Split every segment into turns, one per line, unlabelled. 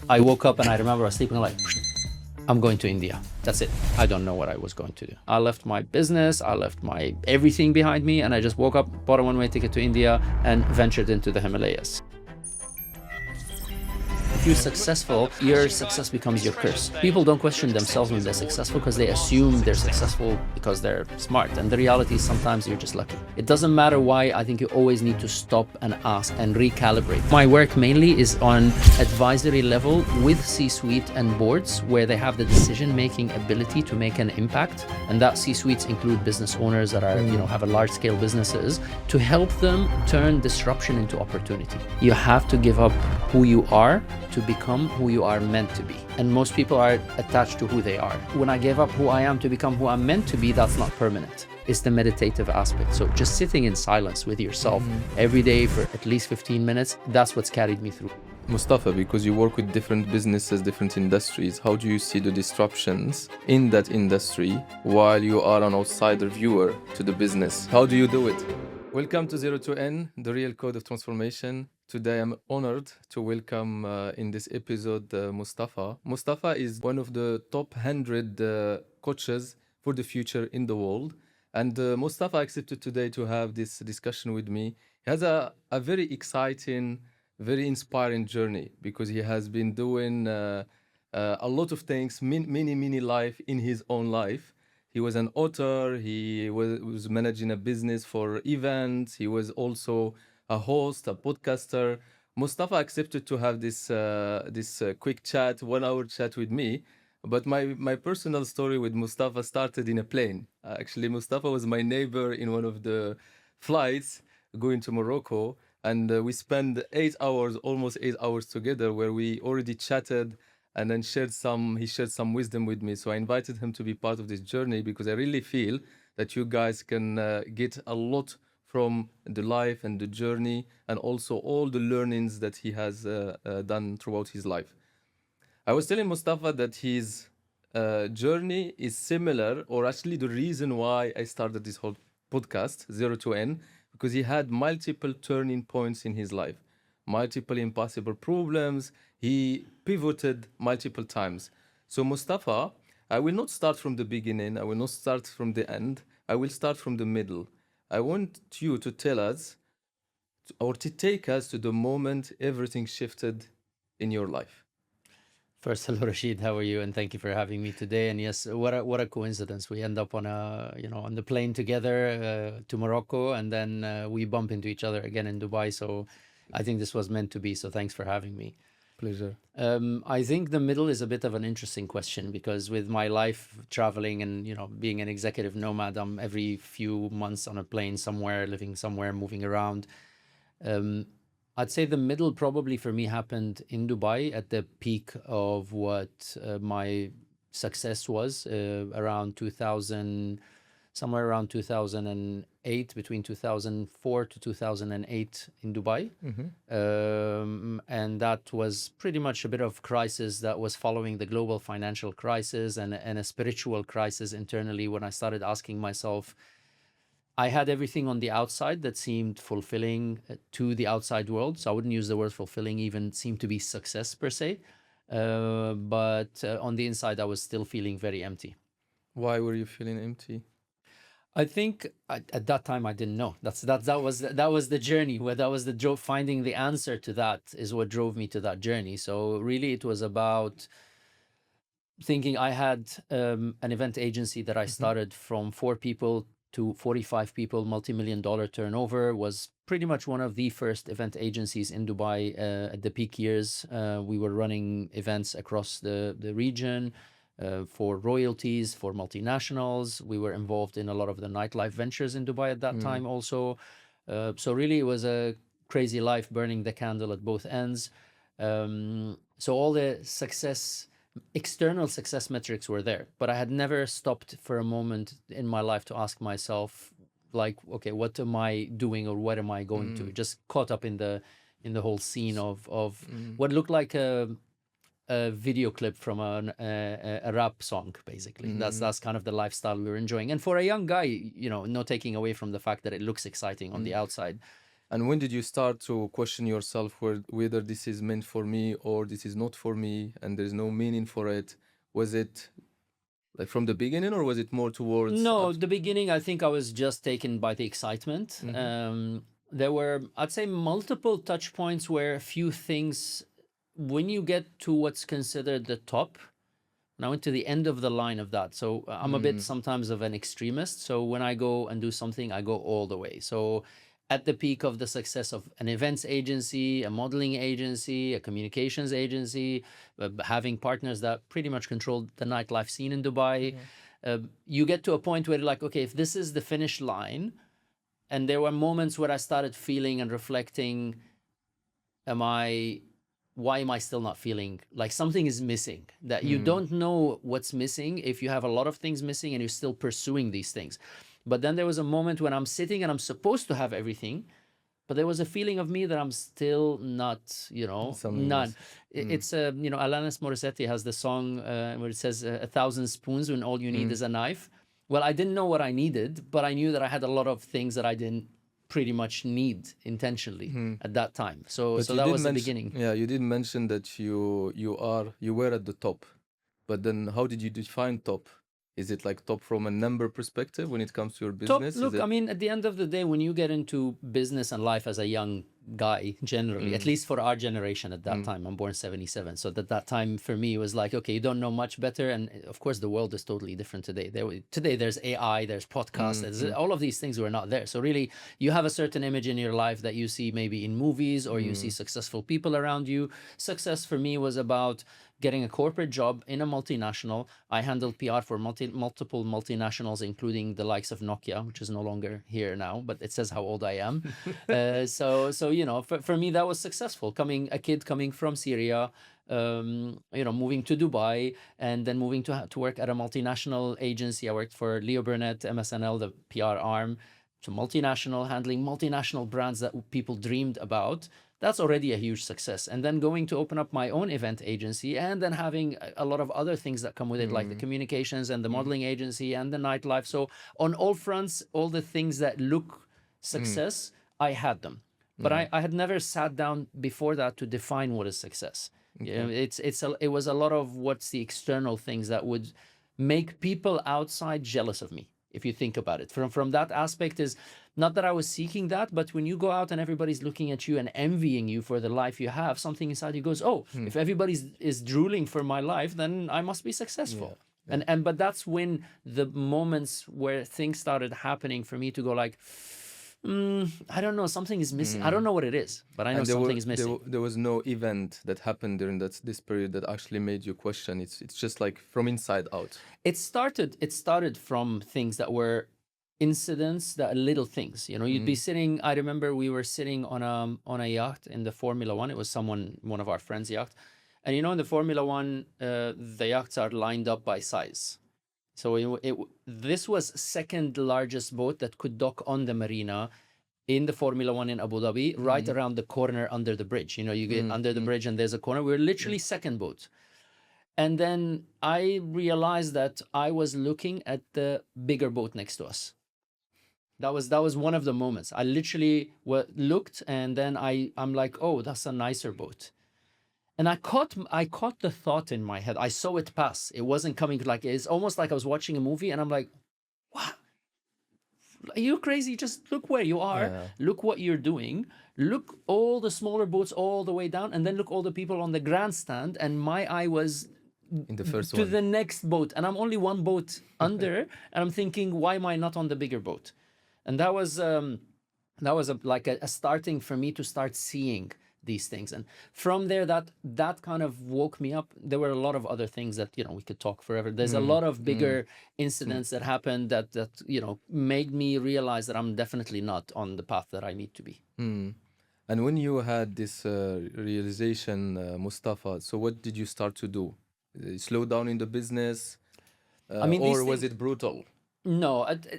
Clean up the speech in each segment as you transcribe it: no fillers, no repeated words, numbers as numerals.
I woke up and I remember I was sleeping like, I'm going to India. That's it. I don't know what I was going to do. I left my business, I left my everything behind me, and I just woke up, bought a one-way ticket to India, and ventured into the Himalayas. If you're successful, your success becomes your curse. People don't question themselves when they're successful because they assume they're successful because they're smart. And the reality is sometimes you're just lucky. It doesn't matter why. I think you always need to stop and ask and recalibrate. My work mainly is on advisory level with C-suite and boards where they have the decision-making ability to make an impact. And that C-suites include business owners that are, have a large-scale businesses to help them turn disruption into opportunity. You have to give up who you are to become who you are meant to be. And most people are attached to who they are. When I gave up who I am to become who I'm meant to be, that's not permanent. It's the meditative aspect. So just sitting in silence with yourself every day for at least 15 minutes, that's what's carried me through.
Mustafa, because you work with different businesses, different industries, how do you see the disruptions in that industry while you are an outsider viewer to the business? How do you do it? Welcome to 0 to N, the real code of transformation. Today I'm honored to welcome in this episode Mustafa. Mustafa is one of the top 100 coaches for the future in the world. And Mustafa accepted today to have this discussion with me. He has a very exciting, very inspiring journey because he has been doing a lot of things, many life in his own life. He was an author, he was managing a business for events, he was also a host, a podcaster. Mustafa accepted to have this quick chat, 1 hour chat with me. But my personal story with Mustafa started in a plane. Actually, Mustafa was my neighbor in one of the flights going to Morocco. And we spent 8 hours, almost 8 hours together where we already chatted and then he shared some wisdom with me. So I invited him to be part of this journey because I really feel that you guys can get a lot from the life and the journey and also all the learnings that he has done throughout his life. I was telling Mustafa that his journey is similar, or actually the reason why I started this whole podcast, 0 to N, because he had multiple turning points in his life, multiple impossible problems. He pivoted multiple times. So Mustafa, I will not start from the beginning. I will not start from the end. I will start from the middle. I want you to tell us or to take us to the moment everything shifted in your life.
First, hello Rashid, how are you? And thank you for having me today. And yes, what a coincidence. We end up on on the plane together to Morocco, and then we bump into each other again in Dubai. So I think this was meant to be. So thanks for having me.
Pleasure.
I think the middle is a bit of an interesting question because with my life traveling and being an executive nomad, I'm every few months on a plane somewhere, living somewhere, moving around. I'd say the middle probably for me happened in Dubai at the peak of what my success was around 2000, somewhere around 2008, between 2004 to 2008 in Dubai. And that was pretty much a bit of crisis that was following the global financial crisis and a spiritual crisis internally when I started asking myself, I had everything on the outside that seemed fulfilling to the outside world. So I wouldn't use the word fulfilling, even seemed to be success per se. But on the inside, I was still feeling very empty.
Why were you feeling empty?
I think at that time I didn't know. That was the journey. Where that was the finding the answer to that is what drove me to that journey. So really, it was about thinking I had an event agency that I started from 4 people to 45 people, multi-million-dollar turnover, was pretty much one of the first event agencies in Dubai at the peak years. We were running events across the region for royalties, for multinationals. We were involved in a lot of the nightlife ventures in Dubai at that time also. So really it was a crazy life, burning the candle at both ends. So all the external success metrics were there, but I had never stopped for a moment in my life to ask myself, like, okay, what am I doing or what am I going to? Just caught up in the whole scene of what looked like a video clip from a rap song, basically. That's kind of the lifestyle we were enjoying. And for a young guy, no taking away from the fact that it looks exciting on the outside,
And when did you start to question yourself whether this is meant for me or this is not for me and there's no meaning for it? Was it like from the beginning or was it more towards
No,
after?
the beginning, I think I was just taken by the excitement.
Mm-hmm.
There were, I'd say, multiple touch points where a few things, when you get to what's considered the top, and I went to the end of the line of that. So I'm a bit sometimes of an extremist. So when I go and do something, I go all the way. So at the peak of the success of an events agency, a modeling agency, a communications agency, having partners that pretty much controlled the nightlife scene in Dubai, you get to a point where you're like, okay, if this is the finish line, and there were moments where I started feeling and reflecting, am I why am I still not feeling like something is missing? That you don't know what's missing if you have a lot of things missing and you're still pursuing these things. But then there was a moment when I'm sitting and I'm supposed to have everything, but there was a feeling of me that I'm still not,
Something
not.
is.
It's Alanis Morissette has the song where it says a thousand spoons when all you need is a knife. Well, I didn't know what I needed, but I knew that I had a lot of things that I didn't pretty much need intentionally at that time. So
But
so
you
that
did
was the
mention,
beginning.
yeah, you did mention that you were at the top. But then how did you define top? Is it like top from a number perspective when it comes to your
Top,
business? Is
look, I
it
mean, at the end of the day, when you get into business and life as a young guy, generally, at least for our generation at that time, I'm born 77. So at that time, for me, it was like, okay, you don't know much better. And of course, the world is totally different today. Today, there's AI, there's podcasts, there's all of these things were not there. So really, you have a certain image in your life that you see maybe in movies or you see successful people around you. Success for me was about getting a corporate job in a multinational. I handled PR for multiple multinationals, including the likes of Nokia, which is no longer here now, but it says how old I am. So for me that was successful. A kid coming from Syria, moving to Dubai and then moving to work at a multinational agency. I worked for Leo Burnett, MSNL, the PR arm. So multinational, handling multinational brands that people dreamed about. That's already a huge success. And then going to open up my own event agency and then having a lot of other things that come with it, like the communications and the modeling agency and the nightlife. So on all fronts, all the things that look success, I had them. But I had never sat down before that to define what is success. Yeah, it was a lot of what's the external things that would make people outside jealous of me. If you think about it, from that aspect, is not that I was seeking that, but when you go out and everybody's looking at you and envying you for the life you have, something inside you goes, oh, if everybody is drooling for my life, then I must be successful. But that's when the moments where things started happening for me to go like, I don't know, something is missing. I don't know what it is, but I know
and
something is missing.
there was no event that happened during this period that actually made you question. It's just like from inside out.
It started from things that were incidents, that little things. You'd be sitting. I remember we were sitting on a yacht in the Formula One. It was one of our friends' yacht, and in the Formula One, the yachts are lined up by size. So this was second largest boat that could dock on the marina in the Formula One in Abu Dhabi, right around the corner under the bridge. You get under the bridge and there's a corner. We were literally second boat. And then I realized that I was looking at the bigger boat next to us. That was one of the moments. I literally looked and then I'm like, oh, that's a nicer boat. And I caught the thought in my head. I saw it pass. It wasn't coming, like it's almost like I was watching a movie and I'm like, what? Are you crazy? Just look where you are.
Yeah.
Look what you're doing. Look all the smaller boats all the way down, and then look all the people on the grandstand. And my eye was
In the first
to
one.
the next boat, and I'm only one boat under, and I'm thinking, why am I not on the bigger boat? And that was a starting for me to start seeing these things. And from there, that kind of woke me up. There were a lot of other things that we could talk forever. There's a lot of bigger incidents that happened that made me realize that I'm definitely not on the path that I need to be.
And when you had this realization, Mustafa, so what did you start to do? Slow down in the business,
I mean, these
or was
things.
it brutal?
No,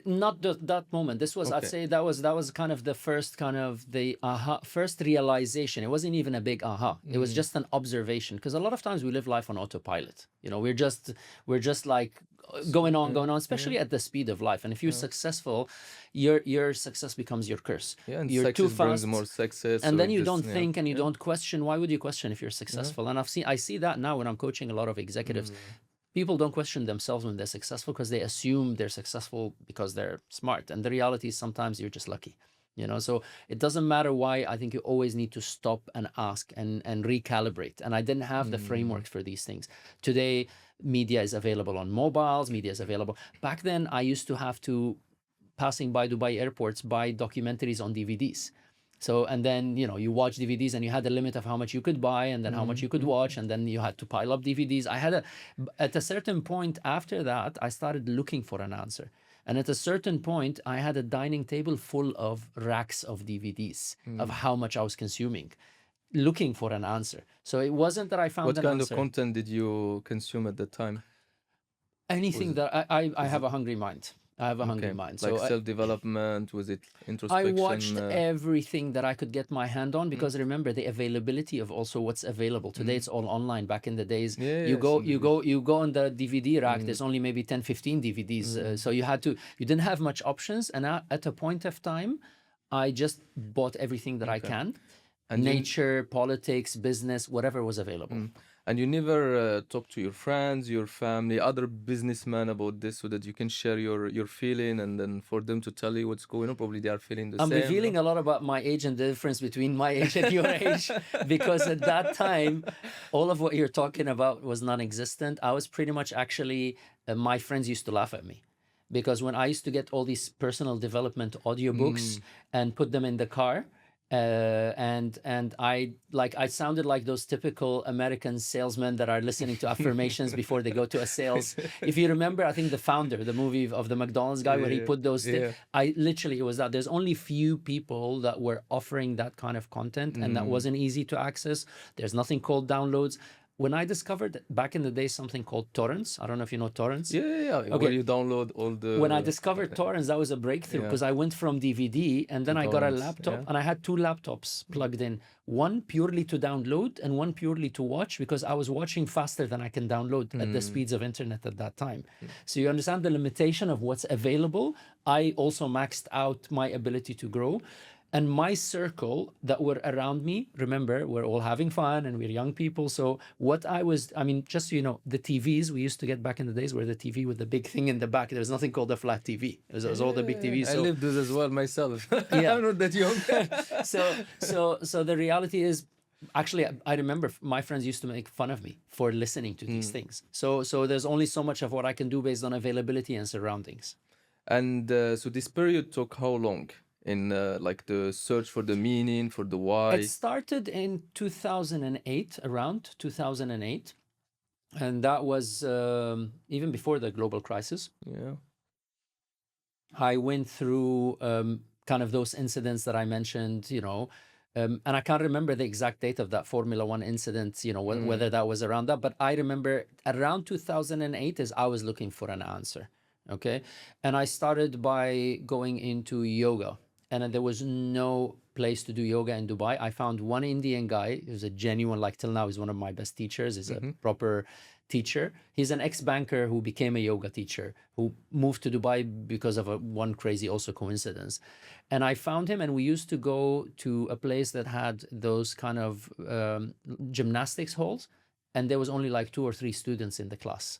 not that moment. This was, I'd
Okay.
say, that was kind of the first kind of the aha, first realization. It wasn't even a big aha. It was just an observation. Because a lot of times we live life on autopilot. You know, we're just like
Yeah,
going on,
yeah,
especially at the speed of life. And if you're
yeah.
successful, your success becomes your curse.
Yeah, and
You're too
success brings
fast,
more success,
and
so
then
it
you
just
don't think and you
yeah,
don't question. Why would you question if you're
yeah.
successful? And I see that now when I'm coaching a lot of executives.
Mm,
People don't question themselves when they're successful because they assume they're successful because they're smart, and the reality is sometimes you're just lucky. So it doesn't matter why. I think you always need to stop and ask and recalibrate, and I didn't have the
mm,
framework for these things. Today, media is available on mobiles, media is available. Back then I used to have to, passing by Dubai airports, buy documentaries on DVDs. So, and then, you watch DVDs and you had a limit of how much you could buy and then how much
mm,
you could
mm.
watch. And then you had to pile up DVDs. At a certain point after that, I started looking for an answer. And at a certain point, I had a dining table full of racks of DVDs of how much I was consuming, looking for an answer. So it wasn't that I found
What
an
kind of
answer.
content did you consume at the time?
Anything
Was it,
that I
is
have
it
a hungry mind. I have a hungry
okay?
mind.
Like
So
self-development? Was it
I
introspection?
watched everything that I could get my hand on,
Mm,
because remember the availability of also what's available. Today
mm.
it's all online. Back in the days,
Yeah,
you
yes,
go you
indeed.
go you go on the DVD rack,
Mm,
there's only maybe 10, 15 DVDs.
mm.
So you didn't have much options. And at a point of time, I just bought everything that I
Okay.
can.
And you
Nature, politics, business, whatever was available.
Mm. And you never talk to your friends, your family, other businessmen about this so that you can share your feeling and then for them to tell you what's going on. Probably they are feeling the
I'm
same,
revealing a lot about my age and the difference between my age and your age, because at that time, all of what you're talking about was non-existent. I was pretty much actually, my friends used to laugh at me, because when I used to get all these personal development audiobooks
Mm.
and put them in the car, and I sounded like those typical American salesmen that are listening to affirmations before they go to a sales. If you remember, I think the founder, the movie of the McDonald's guy, where he
Yeah,
put those
yeah.
I literally, it was that. There's only few people that were offering that kind of content, and that
Mm.
wasn't easy to access. There's nothing called downloads. When I discovered back in the day something called torrents, I don't know if you know torrents.
Yeah, yeah, yeah. Where
Okay,
you download all
when I
the
discovered torrents, that was a breakthrough,
yeah,
because I went from DVD and
to
then I got a
torrents.
laptop,
Yeah.
and I had two laptops plugged in, one purely to download and one purely to watch, because I was watching faster than I can download at the
Mm.
speeds of internet at that time. So you understand the limitation of what's available. I also maxed out my ability to grow. And my circle that were around me, remember, we're all having fun and we're young people. So just so you know, the TVs we used to get back in the days were the TV with the big thing in the back. There was nothing called a flat TV. It was all the big
Yeah,
TVs.
I
So
lived this as well myself.
yeah.
I'm not that young.
So the reality is, actually, I remember my friends used to make fun of me for listening to these things. So there's only so much of what I can do based on availability and surroundings.
And so this period took how long in like the search for the meaning, for the
It
why?
started in 2008, around 2008, and that was even before the global crisis.
Yeah.
I went through kind of those incidents that I mentioned, and I can't remember the exact date of that Formula One incident, whether that was around that, but I remember around 2008 is I was looking for an answer. Okay. And I started by going into yoga, and then there was no place to do yoga in Dubai. I found one Indian guy who's a genuine, like till now, he's one of my best teachers. He's a proper teacher. He's an ex-banker who became a yoga teacher, who moved to Dubai because of one crazy also coincidence. And I found him, and we used to go to a place that had those kind of gymnastics halls, and there was only like 2 or 3 students in the class.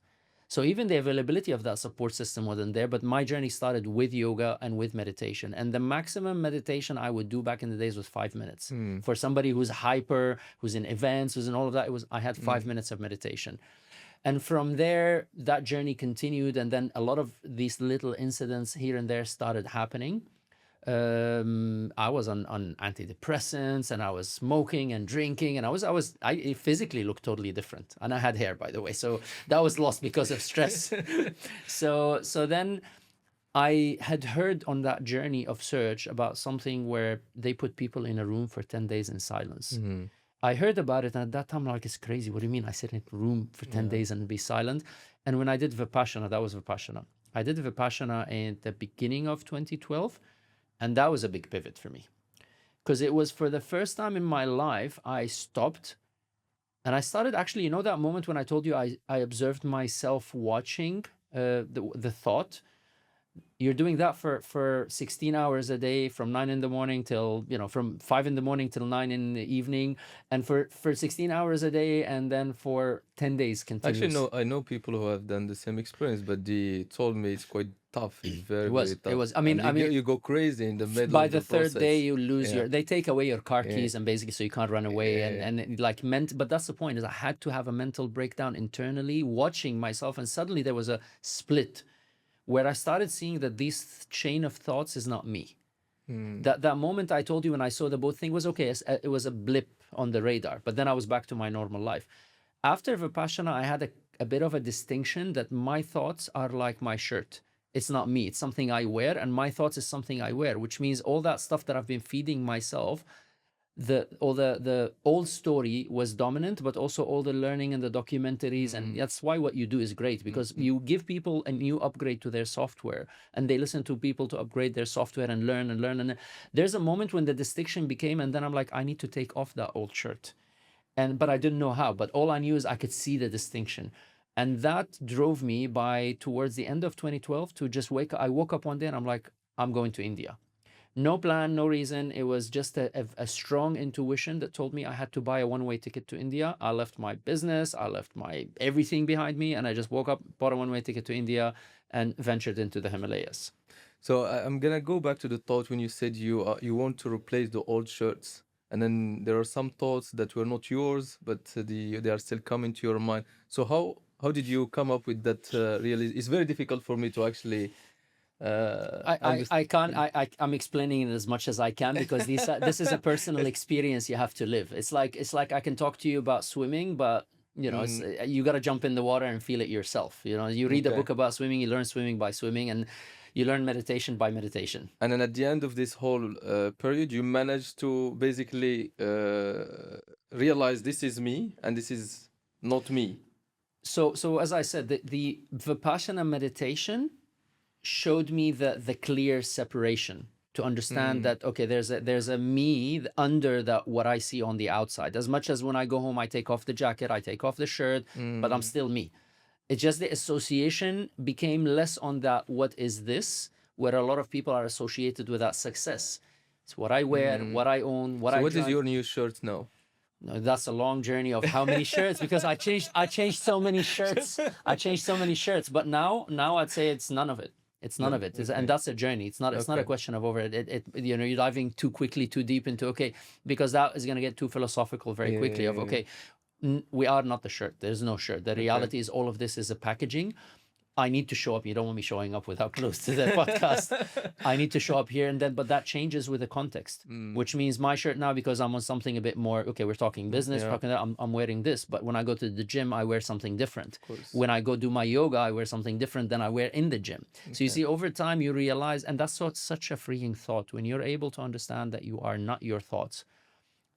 So even the availability of that support system wasn't there, but my journey started with yoga and with meditation. And the maximum meditation I would do back in the days was 5 minutes. For somebody who's hyper, who's in events, who's in all of that, I had 5 minutes of meditation. And from there, that journey continued. And then a lot of these little incidents here and there started happening. I was on antidepressants, and I was smoking and drinking, and I physically looked totally different, and I had hair, by the way, so that was lost because of stress. So then I had heard on that journey of search about something where they put people in a room for 10 days in silence. I heard about it, and at that time, I'm like, it's crazy. What do you mean I sit in a room for 10 days and be silent? And when I did Vipassana, that was Vipassana. I did Vipassana in the beginning of 2012, and that was a big pivot for me because it was for the first time in my life I stopped and I started actually, you know, that moment when I told you I observed myself watching the thought. You're doing that for 16 hours a day from 9 in the morning till, you know, from 5 in the morning till 9 in the evening, and for 16 hours a day, and then for 10 days
Actually,
continuous.
no, I know people who have done the same experience, but they told me it's quite tough. It's very, very
It
tough.
was,
And
I mean,
you go crazy in the middle
by
of
the
the
third day
process.
you lose
Yeah,
your, they take away your car
yeah,
keys and basically so you can't run away,
yeah.
and like meant, but that's the point, is I had to have a mental breakdown internally watching myself, and suddenly there was a split where I started seeing that this chain of thoughts is not me.
Mm.
That moment I told you when I saw the boat thing was okay. It was a blip on the radar, but then I was back to my normal life. After Vipassana, I had a bit of a distinction that my thoughts are like my shirt. It's not me. It's something I wear, and my thoughts is something I wear, which means all that stuff that I've been feeding myself, the old story was dominant, but also all the learning and the documentaries, and that's why what you do is great, because you give people a new upgrade to their software, and they listen to people to upgrade their software and learn and learn. And there's a moment when the distinction became, and then I'm like, I need to take off that old shirt, and but I didn't know how. But all I knew is I could see the distinction. And that drove me by towards the end of 2012 to just wake up. I woke up one day and I'm like, I'm going to India. No plan, no reason. It was just a strong intuition that told me I had to buy a one-way ticket to India. I left my business, I left my everything behind me, and I just woke up, bought a one-way ticket to India, and ventured into the Himalayas.
So I'm gonna go back to the thought when you said you want to replace the old shirts, and then there are some thoughts that were not yours, but they are still coming to your mind. So how did you come up with that? Really, it's very difficult for me to actually
I
understand.
can't I'm explaining it as much as I can because this is a personal experience you have to live. It's like I can talk to you about swimming, but you know, it's,
Mm,
you got to jump in the water and feel it yourself. You know, you read a
okay.
book about swimming, you learn swimming by swimming, and you learn meditation by meditation.
And then at the end of this whole period, you managed to basically realize this is me and this is not me.
So as I said, the Vipassana meditation showed me the clear separation to understand
Mm,
that okay, there's a me under that what I see on the outside. As much as when I go home I take off the jacket, I take off the shirt, but I'm
mm,
still me. It's just the association became less on that what is this, where a lot of people are associated with that success. It's what I wear,
mm.
what I own, what
So
I
what is
drive.
your new shirt now?
No, that's a long journey of how many shirts, because I changed so many shirts. I changed so many shirts, but now I'd say it's none of it. It's none
No,
of it. And
okay,
that's a journey. It's not a
okay,
question of over it. You know, you're diving too quickly, too deep into okay, because that is going to get too philosophical very quickly of
yeah,
okay, we are not the shirt. There's no shirt. The
okay.
reality is all of this is a packaging. I need to show up. You don't want me showing up without clothes to the podcast. I need to show up here and then, but that changes with the context,
Mm,
which means my shirt now, because I'm on something a bit more, okay, we're talking business, we're
yeah,
talking that, I'm wearing this. But when I go to the gym, I wear something different.
of course.
When I go do my yoga, I wear something different than I wear in the gym. So you
Okay.
see, over time, you realize, and that's such a freeing thought when you're able to understand that you are not your thoughts.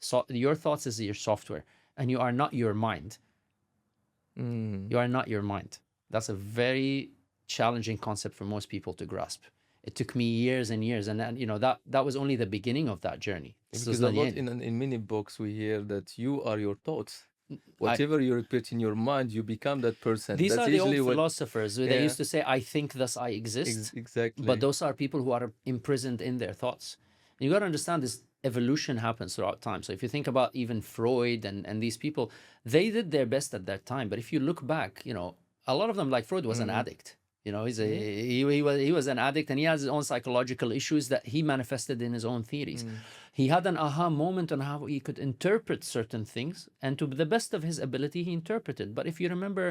So your thoughts is your software, and you are not your mind.
Mm.
You are not your mind. That's a very challenging concept for most people to grasp. It took me years and years, and then, you know, that was only the beginning of that journey. This was
Because a
not the
lot
end.
in many books we hear that you are your thoughts.
I
Whatever you repeat in your mind, you become that person.
These
That's
are the old
usually what.
philosophers. They
Yeah,
used to say, "I think, thus I exist," but
exactly.
those are people who are imprisoned in their thoughts. And you got to understand this evolution happens throughout time. So if you think about even Freud and these people, they did their best at that time. But if you look back, you know, a lot of them, like Freud, was an
Mm,
addict. You know,
yeah.
he was an addict, and he has his own psychological issues that he manifested in his own theories.
Mm,
He had an aha moment on how he could interpret certain things, and to the best of his ability, he interpreted. But if you remember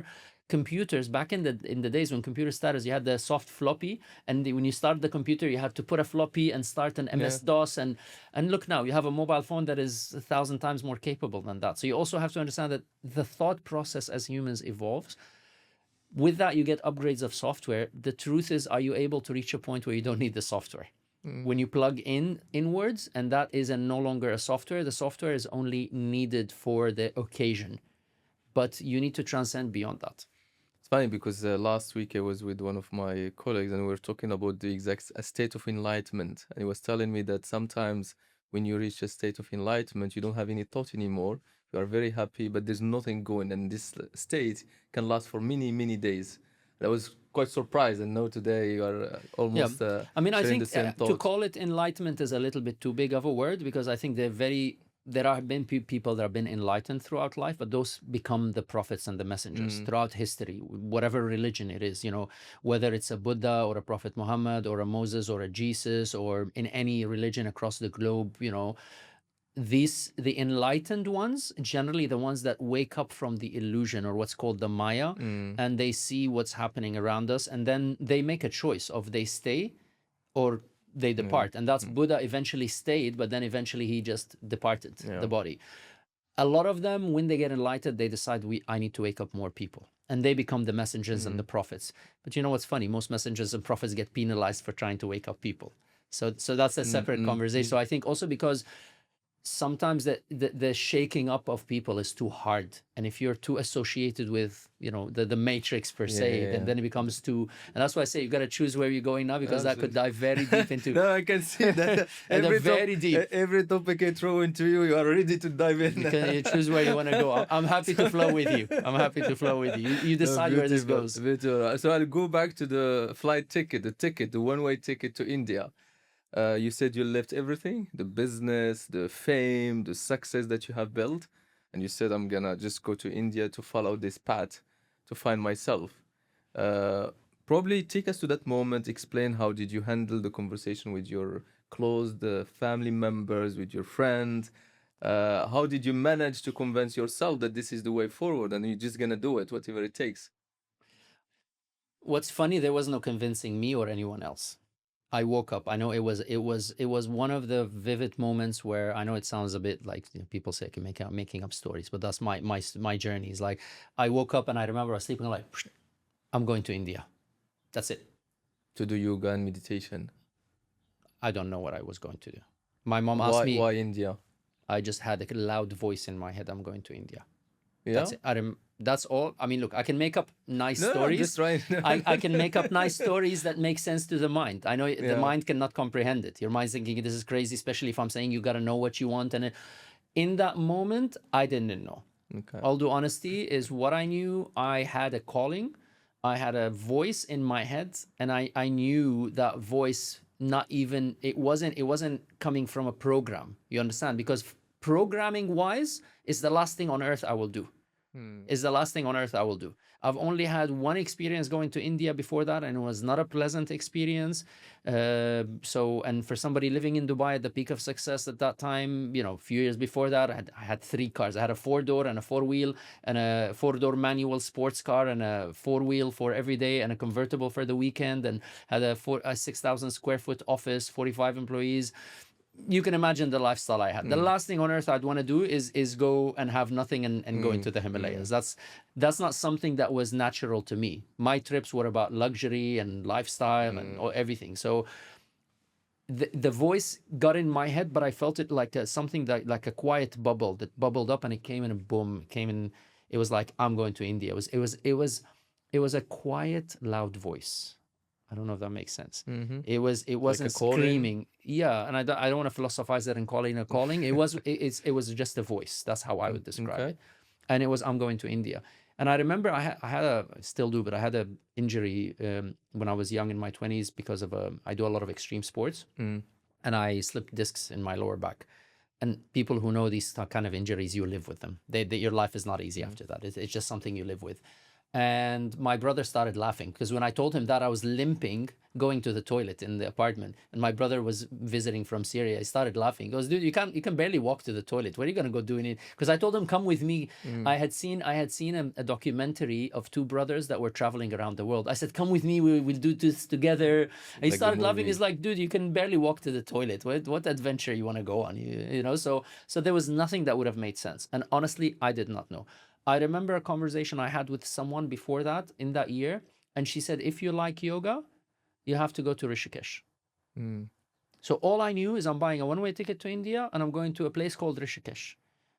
computers back in the days when computers started, you had the soft floppy, and when you start the computer, you had to put a floppy and start an
yeah.
MS DOS, and look now, you have a mobile phone that is 1,000 times more capable than that. So you also have to understand that the thought process as humans evolves. With that, you get upgrades of software. The truth is, are you able to reach a point where you don't need the software?
Mm.
When you plug in inwards, and that is no longer a software, the software is only needed for the occasion. But you need to transcend beyond that.
Funny because last week I was with one of my colleagues and we were talking about the exact a state of enlightenment. And he was telling me that sometimes when you reach a state of enlightenment, you don't have any thought anymore. You are very happy, but there's nothing going. And this state can last for many, many days. And I was quite surprised. And now today you are
Yeah,
almost
I mean, I
sharing the
think
same
to
thought.
call it enlightenment is a little bit too big of a word, because I think there have been people that have been enlightened throughout life, but those become the prophets and the messengers throughout history, whatever religion it is, whether it's a Buddha or a Prophet Muhammad or a Moses or a Jesus, or in any religion across the globe, the enlightened ones, generally the ones that wake up from the illusion, or what's called the Maya, and they see what's happening around us, and then they make a choice of they stay or they depart. And that's Buddha eventually stayed, but then eventually he just departed the body. A lot of them, when they get enlightened, they decide I need to wake up more people, and they become the messengers and the prophets. But you know what's funny? Most messengers and prophets get penalized for trying to wake up people. So that's a separate conversation. So I think also because sometimes the shaking up of people is too hard, and if you're too associated with the matrix per se, then it becomes too. And that's why I say you got to choose where you're going now, because that could dive very deep into
No, I can see that
and very deep.
Every topic I throw into you, you are ready to dive in.
You choose where you want to go. I'm happy to flow with you. You decide where this goes.
Beautiful. So I'll go back to the flight ticket, the one-way ticket to India. You said you left everything, the business, the fame, the success that you have built, and you said, I'm gonna just go to India to follow this path, to find myself. Probably take us to that moment, explain how did you handle the conversation with your close family members, with your friends. How did you manage to convince yourself that this is the way forward and you're just gonna do it, whatever it takes?
What's funny, there was no convincing me or anyone else. I woke up. I know it was one of the vivid moments where, I know it sounds a bit like people say I can making up stories, but that's my journey. Is like I woke up and I remember I was sleeping, like, I'm going to India. That's it.
To do yoga and meditation.
I don't know what I was going to do. My mom asked me.
Why India?
I just had a loud voice in my head. I'm going to India.
Yeah.
That's it. That's all. I mean, look, I can make up nice stories.
Just right.
I can make up nice stories that make sense to the mind. I know the mind cannot comprehend it. Your mind's thinking this is crazy, especially if I'm saying you got to know what you want. And in that moment, I didn't know.
Okay.
All due honesty is what I knew. I had a calling. I had a voice in my head, and I knew that voice. It wasn't coming from a program. You understand? Because programming wise is the last thing on earth I will do. Is the last thing on earth I will do. I've only had one experience going to India before that, and it was not a pleasant experience. And for somebody living in Dubai at the peak of success at that time, a few years before that, I had 3 cars. I had a 4-door and a 4-wheel and a 4-door manual sports car and a 4-wheel for every day and a convertible for the weekend, and had a 6,000 square foot office, 45 employees. You can imagine the lifestyle I had. The last thing on earth I'd want to do is go and have nothing and go into the Himalayas. That's not something that was natural to me. My trips were about luxury and lifestyle and everything. So the voice got in my head, but I felt it like something like a quiet bubble that bubbled up, and it came in, and boom, came in. It was like, I'm going to India. It was a quiet, loud voice. I don't know if that makes sense. It wasn't
like
screaming. Yeah, and I don't want to philosophize that and call it a calling. It was just a voice. That's how I would describe it. And it was, I'm going to India. And I remember I still do, but I had an injury when I was young in my 20s because of I do a lot of extreme sports, and I slipped discs in my lower back. And people who know these kind of injuries, you live with them. Your life is not easy after that. It's just something you live with. And my brother started laughing because when I told him that, I was limping, going to the toilet in the apartment, and my brother was visiting from Syria. He started laughing. He goes, "Dude, you can barely walk to the toilet. What are you gonna go do in it?" Because I told him, "Come with me." I had seen a documentary of 2 brothers that were traveling around the world. I said, "Come with me. We'll do this together." And he started laughing. He's like, "Dude, you can barely walk to the toilet. What adventure you want to go on?" So there was nothing that would have made sense. And honestly, I did not know. I remember a conversation I had with someone before that in that year, and she said, if you like yoga, you have to go to Rishikesh. So all I knew is I'm buying a one-way ticket to India, and I'm going to a place called Rishikesh.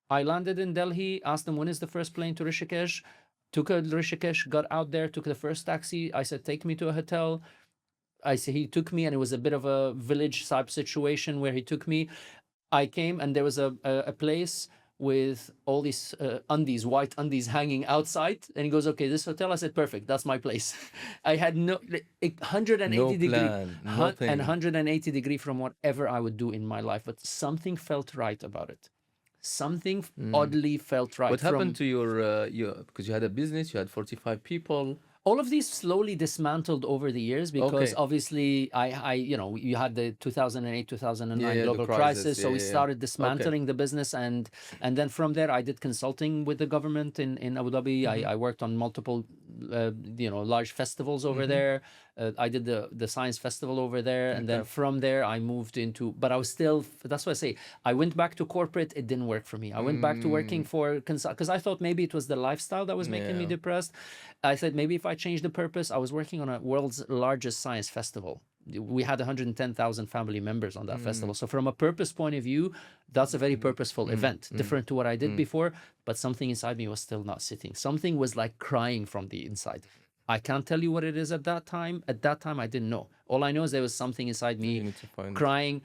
I landed in Delhi, asked them, when is the first plane to Rishikesh? took a Rishikesh, got out there, took the first taxi. I said, take me to a hotel. I say he took me, and it was a bit of a village type situation where he took me. I came, and there was a place with all these undies, white undies hanging outside. And he goes, okay, this hotel. I said, perfect, that's my place. I had no 180
No
degree
plan,
and
nothing.
180 degree from whatever I would do in my life, but something felt right about it. Something oddly felt right.
What happened to your because you had a business, you had 45 people.
All of these slowly dismantled over the years because
Okay.
obviously you had the 2008 2009
Yeah, the
global
crisis.
crisis, so we
Yeah.
started
Okay.
dismantling the business, and then from there I did consulting with the government in Abu Dhabi. I worked on multiple large festivals over there. I did the science festival over there, and then
Okay.
from there I moved into, but I was still, that's why I say I went back to corporate. It didn't work for me. I went back to working for because I thought maybe it was the lifestyle that was making me
Yeah.
depressed. I said maybe if I change the purpose. I was working on a world's largest science festival. We had 110,000 family members on that festival. So from a purpose point of view, that's a very purposeful event, different to what I did before, but something inside me was still not sitting. Something was like crying from the inside. I can't tell you what it is at that time. At that time, I didn't know. All I know is there was something inside
You
me
need to find it.
crying.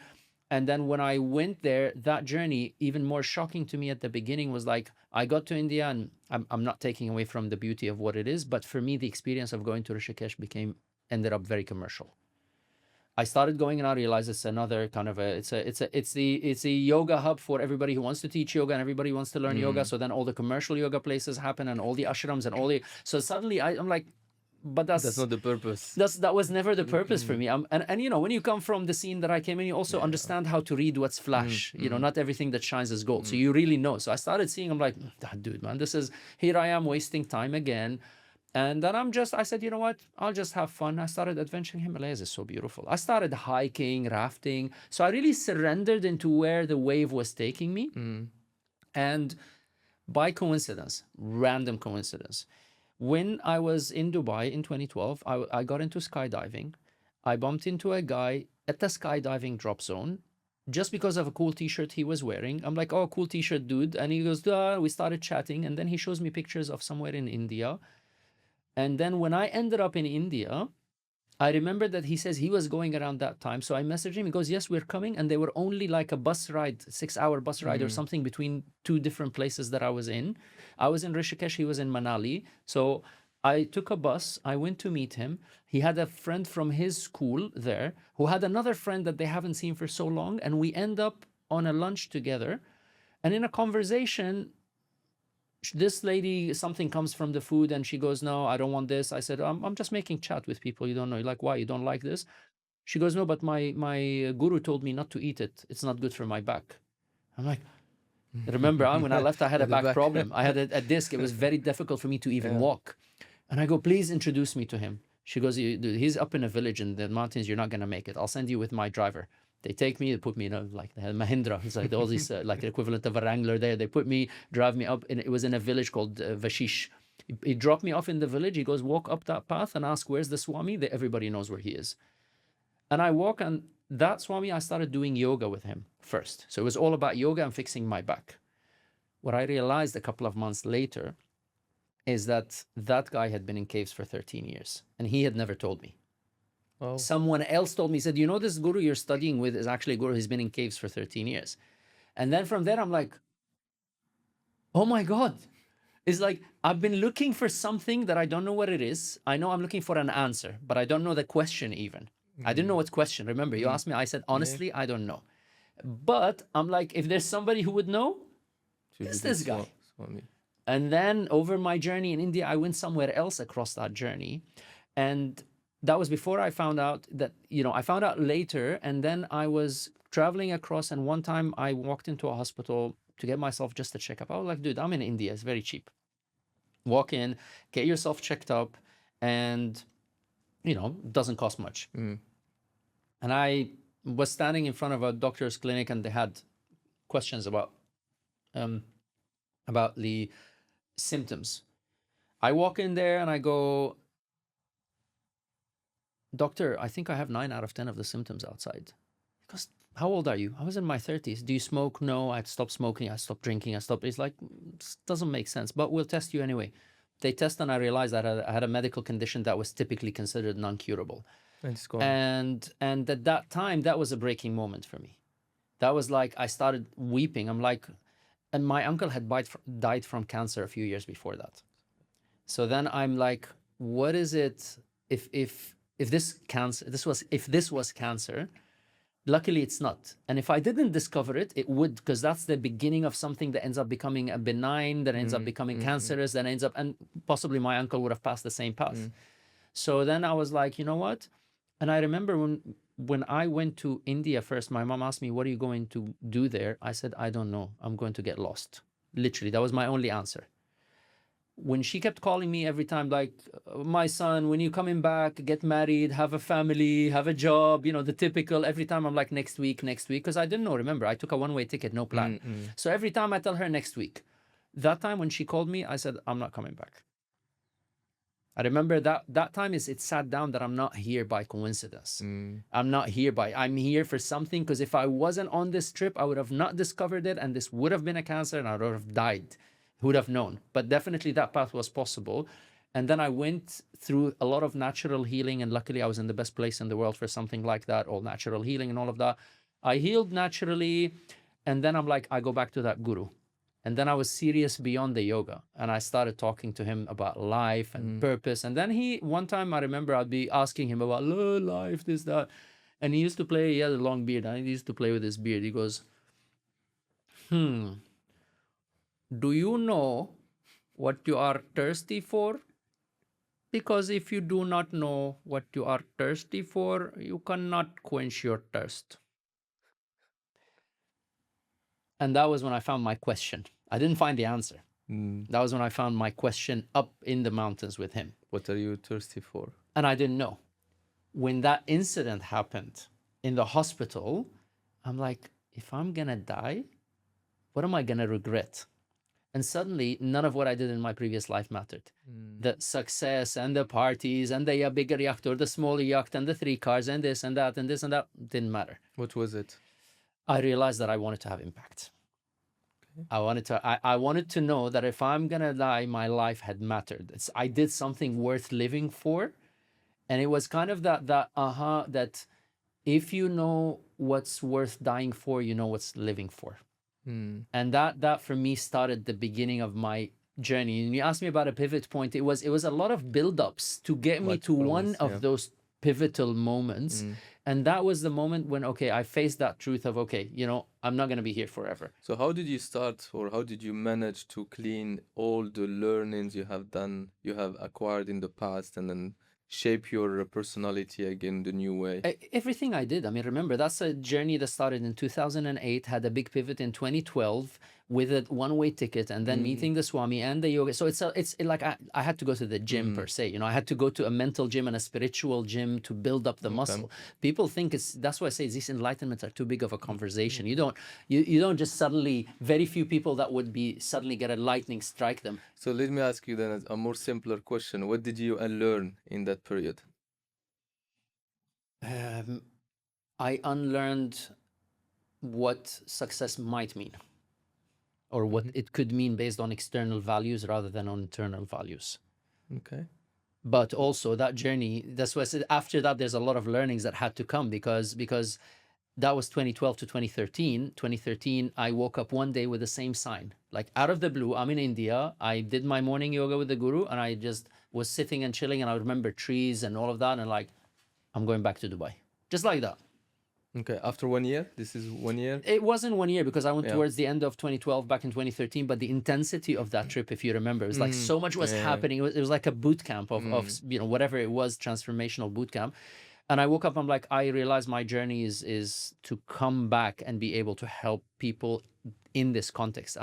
And then when I went there, that journey, even more shocking to me at the beginning, was like I got to India, and I'm not taking away from the beauty of what it is, but for me, the experience of going to Rishikesh ended up very commercial. I started going, and I realized it's another kind of it's the yoga hub for everybody who wants to teach yoga and everybody who wants to learn yoga. So then all the commercial yoga places happen, and all the ashrams and all the, so suddenly I'm like, but
That's not the purpose.
that was never the purpose for me. And when you come from the scene that I came in, you also understand how to read what's flash. Not everything that shines is gold. So you really know. So I started seeing, I'm like, dude, man, here I am wasting time again. And then I said, you know what? I'll just have fun. I started adventuring. Himalayas is so beautiful. I started hiking, rafting. So I really surrendered into where the wave was taking me. And by coincidence, random coincidence, when I was in Dubai in 2012, I got into skydiving. I bumped into a guy at the skydiving drop zone just because of a cool t-shirt he was wearing. I'm like, oh, cool t-shirt, dude. And he goes, duh. We started chatting. And then he shows me pictures of somewhere in India. And then when I ended up in India, I remember that he says he was going around that time. So I messaged him. He goes, yes, we're coming. And they were only like a bus ride, 6-hour bus ride or something between two different places that I was in. I was in Rishikesh. He was in Manali. So I took a bus. I went to meet him. He had a friend from his school there who had another friend that they haven't seen for so long. And we end up on a lunch together. And in a conversation, this lady, something comes from the food, and she goes, no, I don't want this. I said, I'm just making chat with people. You don't know. You're like, why? You don't like this? She goes, no, but my guru told me not to eat it. It's not good for my back. I'm like, remember, when I left, I had a back problem. I had a disc. It was very difficult for me to even walk. And I go, please introduce me to him. She goes, dude, he's up in a village in the mountains. You're not going to make it. I'll send you with my driver. They take me, they put me in like the Mahindra. It's like all these like the equivalent of a Wrangler there. They drive me up, and it was in a village called Vashish. He dropped me off in the village. He goes, walk up that path and ask, where's the Swami? Everybody knows where he is. And I walk, and that Swami, I started doing yoga with him first. So it was all about yoga and fixing my back. What I realized a couple of months later is that guy had been in caves for 13 years, and he had never told me.
Oh.
Someone else told me, said, this guru you're studying with is actually a guru who's been in caves for 13 years. And then from there, I'm like, oh my God. It's like, I've been looking for something that I don't know what it is. I know I'm looking for an answer, but I don't know the question even. I didn't know what question. Remember, you asked me, I said, honestly, I don't know. But I'm like, if there's somebody who would know, it's this guy. And then over my journey in India, I went somewhere else across that journey. And that was before I found out that, I found out later. And then I was traveling across, and one time I walked into a hospital to get myself just a checkup. I was like, dude, I'm in India. It's very cheap. Walk in, get yourself checked up, and, it doesn't cost much. And I was standing in front of a doctor's clinic, and they had questions about the symptoms. I walk in there and I go, doctor, I think I have 9 out of 10 of the symptoms outside. He goes, how old are you? I was in my 30s. Do you smoke? No, I stopped smoking. I stopped drinking. It's like, this doesn't make sense, but we'll test you anyway. They test and I realized that I had a medical condition that was typically considered non-curable.
And it's gone.
And at that time, that was a breaking moment for me. That was like, I started weeping. I'm like, and my uncle had died from cancer a few years before that. So then I'm like, what is it if this was cancer? Luckily it's not. And if I didn't discover it, it would, because that's the beginning of something that ends up becoming a benign, that ends up becoming cancerous, that ends up, and possibly my uncle would have passed the same path. So then I was like, you know what? And I remember when I went to India first, my mom asked me, what are you going to do there? I said, I don't know. I'm going to get lost. Literally, that was my only answer. When she kept calling me every time, like, my son, when you coming back, get married, have a family, have a job, you know, the typical, every time I'm like, next week, because I didn't know, remember, I took a one-way ticket, no plan. So every time I tell her next week. That time when she called me, I said, I'm not coming back. I remember that time it sat down that I'm not here by coincidence. I'm here for something, because if I wasn't on this trip, I would have not discovered it, and this would have been a cancer and I would have died. Who would have known? But definitely that path was possible. And then I went through a lot of natural healing, and luckily I was in the best place in the world for something like that, all natural healing and all of that. I healed naturally, and then I'm like, I go back to that guru. And then I was serious beyond the yoga, and I started talking to him about life and purpose. And then one time I remember I'd be asking him about life, this, that. And he used to play, he had a long beard, and he used to play with his beard. He goes, do you know what you are thirsty for? Because if you do not know what you are thirsty for, you cannot quench your thirst. And that was when I found my question. I didn't find the answer. That was when I found my question up in the mountains with him.
What are you thirsty for?
And I didn't know. When that incident happened in the hospital, I'm like, if I'm gonna die, what am I gonna regret? And suddenly, none of what I did in my previous life mattered. The success and the parties and the bigger yacht or the smaller yacht and the 3 cars and this and that and this and that didn't matter.
What was it?
I realized that I wanted to have impact. Okay. I wanted to know that if I'm gonna die, my life had mattered. I did something worth living for. And it was kind of that if you know what's worth dying for, you know what's living for. And that for me started the beginning of my journey. And you asked me about a pivot point. It was a lot of build-ups to get me to one of those pivotal moments. And that was the moment when, okay, I faced that truth of, okay, you know, I'm not going to be here forever.
So how did you start, or how did you manage to clean all the learnings you have acquired in the past, and then shape your personality again the new way?
Everything I did. I mean, remember, that's a journey that started in 2008, had a big pivot in 2012 with a one-way ticket, and then meeting the Swami and the yoga. So it's like I had to go to the gym per se. You know, I had to go to a mental gym and a spiritual gym to build up the muscle. People think that's why I say these enlightenments are too big of a conversation. You don't just suddenly, very few people that would be suddenly get a lightning strike them.
So let me ask you then a more simpler question. What did you unlearn in that period?
I unlearned what success might mean, or what it could mean based on external values rather than on internal values.
Okay.
But also that journey, that's why I said after that, there's a lot of learnings that had to come, because that was 2012 to 2013. 2013, I woke up one day with the same sign. Like out of the blue, I'm in India. I did my morning yoga with the guru, and I just was sitting and chilling, and I remember trees and all of that, and like, I'm going back to Dubai. Just like that.
Okay, after 1 year? This is 1 year?
It wasn't 1 year, because I went towards the end of 2012, back in 2013. But the intensity of that trip, if you remember, it was like so much was happening. It was like a boot camp of you know, whatever it was, transformational boot camp. And I woke up, I'm like, I realized my journey is to come back and be able to help people in this context.